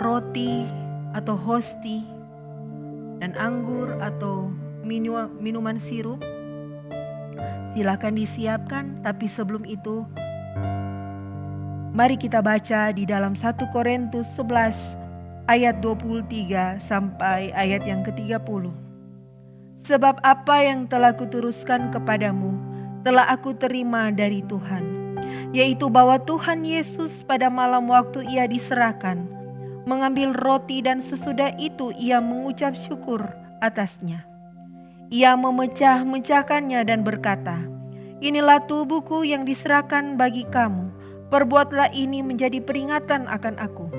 Roti atau hosti dan anggur atau minuman sirup silakan disiapkan, tapi sebelum itu mari kita baca di dalam 1 Korintus 11 ayat 23 sampai ayat yang ke-30. Sebab apa yang telah kuteruskan kepadamu telah aku terima dari Tuhan, yaitu bahwa Tuhan Yesus pada malam waktu ia diserahkan, mengambil roti dan sesudah itu ia mengucap syukur atasnya. Ia memecah-mecahkannya dan berkata, "Inilah tubuhku yang diserahkan bagi kamu, perbuatlah ini menjadi peringatan akan aku."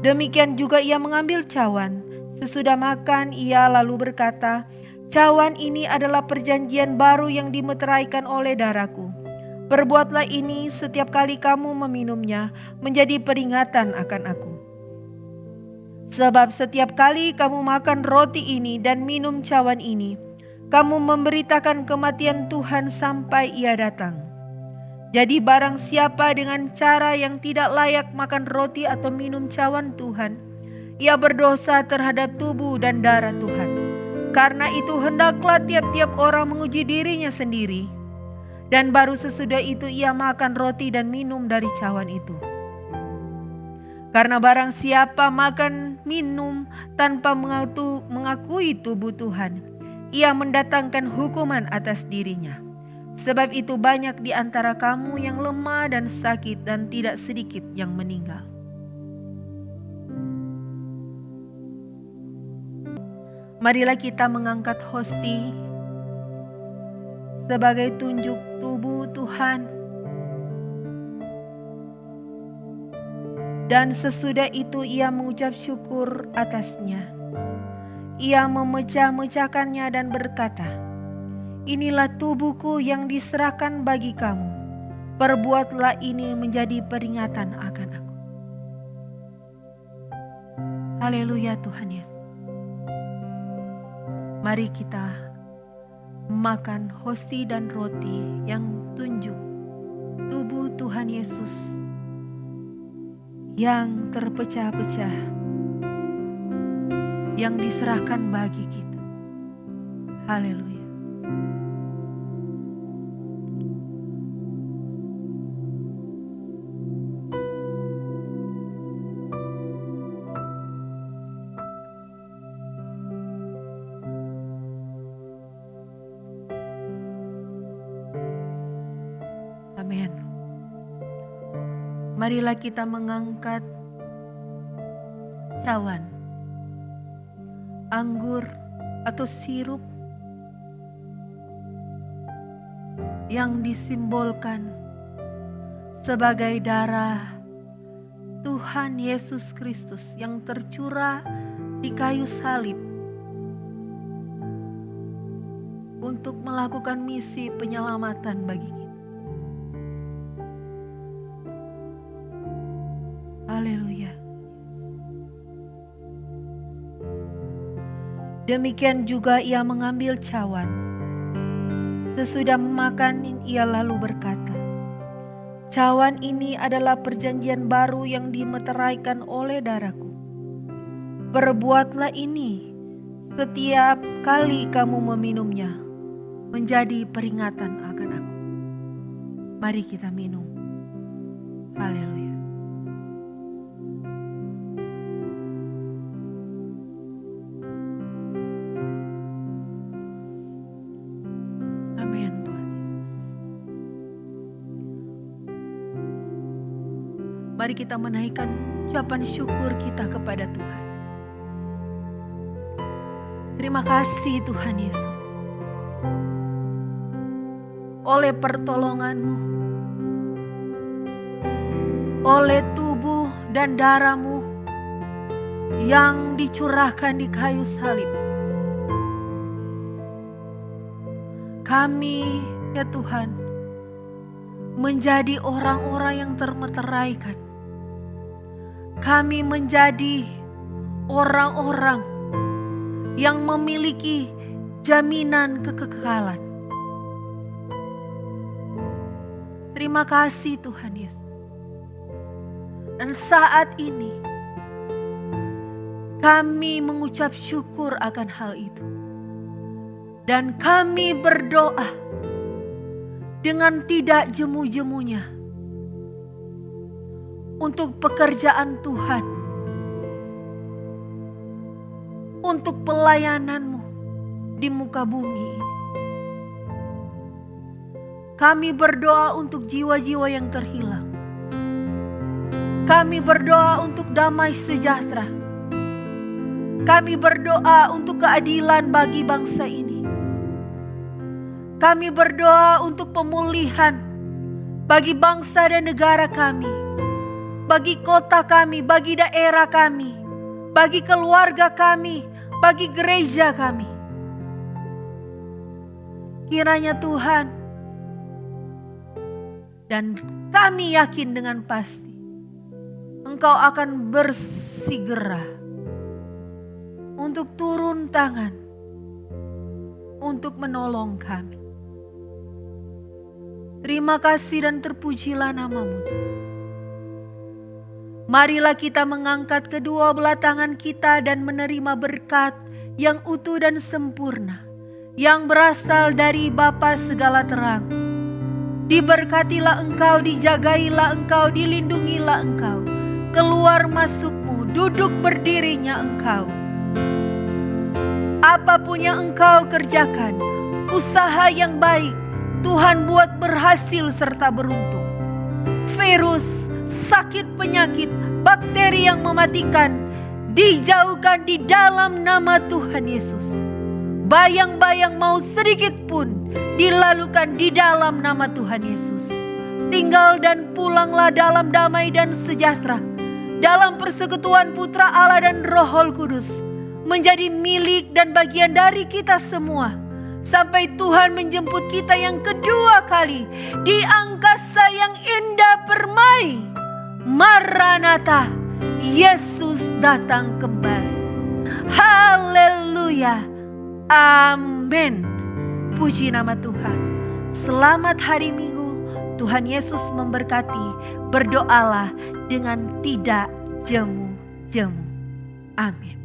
Demikian juga ia mengambil cawan. Sesudah makan ia lalu berkata, "Cawan ini adalah perjanjian baru yang dimeteraikan oleh darahku. Perbuatlah ini setiap kali kamu meminumnya menjadi peringatan akan aku. Sebab setiap kali kamu makan roti ini dan minum cawan ini, kamu memberitakan kematian Tuhan sampai ia datang. Jadi barang siapa dengan cara yang tidak layak makan roti atau minum cawan Tuhan, ia berdosa terhadap tubuh dan darah Tuhan. Karena itu hendaklah tiap-tiap orang menguji dirinya sendiri, dan baru sesudah itu ia makan roti dan minum dari cawan itu. Karena barang siapa makan minum tanpa mengakui tubuh Tuhan, ia mendatangkan hukuman atas dirinya. Sebab itu banyak di antara kamu yang lemah dan sakit, dan tidak sedikit yang meninggal." Marilah kita mengangkat hosti sebagai tunjuk tubuh Tuhan. Dan sesudah itu ia mengucap syukur atasnya. Ia memecah-mecahkannya dan berkata, "Inilah tubuhku yang diserahkan bagi kamu. Perbuatlah ini menjadi peringatan akan aku." Haleluya Tuhan Yesus. Mari kita makan hosti dan roti yang tunjuk tubuh Tuhan Yesus yang terpecah-pecah, yang diserahkan bagi kita. Haleluya. Amin. Marilah kita mengangkat cawan, anggur atau sirup yang disimbolkan sebagai darah Tuhan Yesus Kristus yang tercurah di kayu salib untuk melakukan misi penyelamatan bagi kita. Haleluya. Demikian juga ia mengambil cawan. Sesudah memakan, ia lalu berkata, "Cawan ini adalah perjanjian baru yang dimeteraikan oleh darahku. Perbuatlah ini setiap kali kamu meminumnya, menjadi peringatan akan aku." Mari kita minum. Haleluya. Amin, Tuhan Yesus. Mari kita menaikkan ucapan syukur kita kepada Tuhan. Terima kasih Tuhan Yesus. Oleh pertolongan-Mu, oleh tubuh dan darah-Mu yang dicurahkan di kayu salib, kami ya Tuhan menjadi orang-orang yang termeteraikan. Kami menjadi orang-orang yang memiliki jaminan kekekalan. Terima kasih Tuhan Yesus. Dan saat ini kami mengucap syukur akan hal itu. Dan kami berdoa dengan tidak jemu-jemunya untuk pekerjaan Tuhan, untuk pelayanan-Mu di muka bumi ini. Kami berdoa untuk jiwa-jiwa yang terhilang. Kami berdoa untuk damai sejahtera. Kami berdoa untuk keadilan bagi bangsa ini. Kami berdoa untuk pemulihan bagi bangsa dan negara kami, bagi kota kami, bagi daerah kami, bagi keluarga kami, bagi gereja kami. Kiranya Tuhan, dan kami yakin dengan pasti Engkau akan bersegera untuk turun tangan untuk menolong kami. Terima kasih dan terpujilah nama-Mu. Marilah kita mengangkat kedua belah tangan kita dan menerima berkat yang utuh dan sempurna, yang berasal dari Bapa segala terang. Diberkatilah engkau, dijagailah engkau, dilindungilah engkau. Keluar masukmu, duduk berdirinya engkau. Apapun yang engkau kerjakan, usaha yang baik, Tuhan buat berhasil serta beruntung. Virus, sakit penyakit, bakteri yang mematikan, dijauhkan di dalam nama Tuhan Yesus. Bayang-bayang mau sedikit pun dilalukan di dalam nama Tuhan Yesus. Tinggal dan pulanglah dalam damai dan sejahtera, dalam persekutuan Putra Allah dan Roh Kudus, menjadi milik dan bagian dari kita semua, sampai Tuhan menjemput kita yang kedua kali di angkasa yang indah permai. Maranatha, Yesus datang kembali. Haleluya. Amin. Puji nama Tuhan. Selamat hari Minggu. Tuhan Yesus memberkati. Berdoalah dengan tidak jemu-jemu. Amin.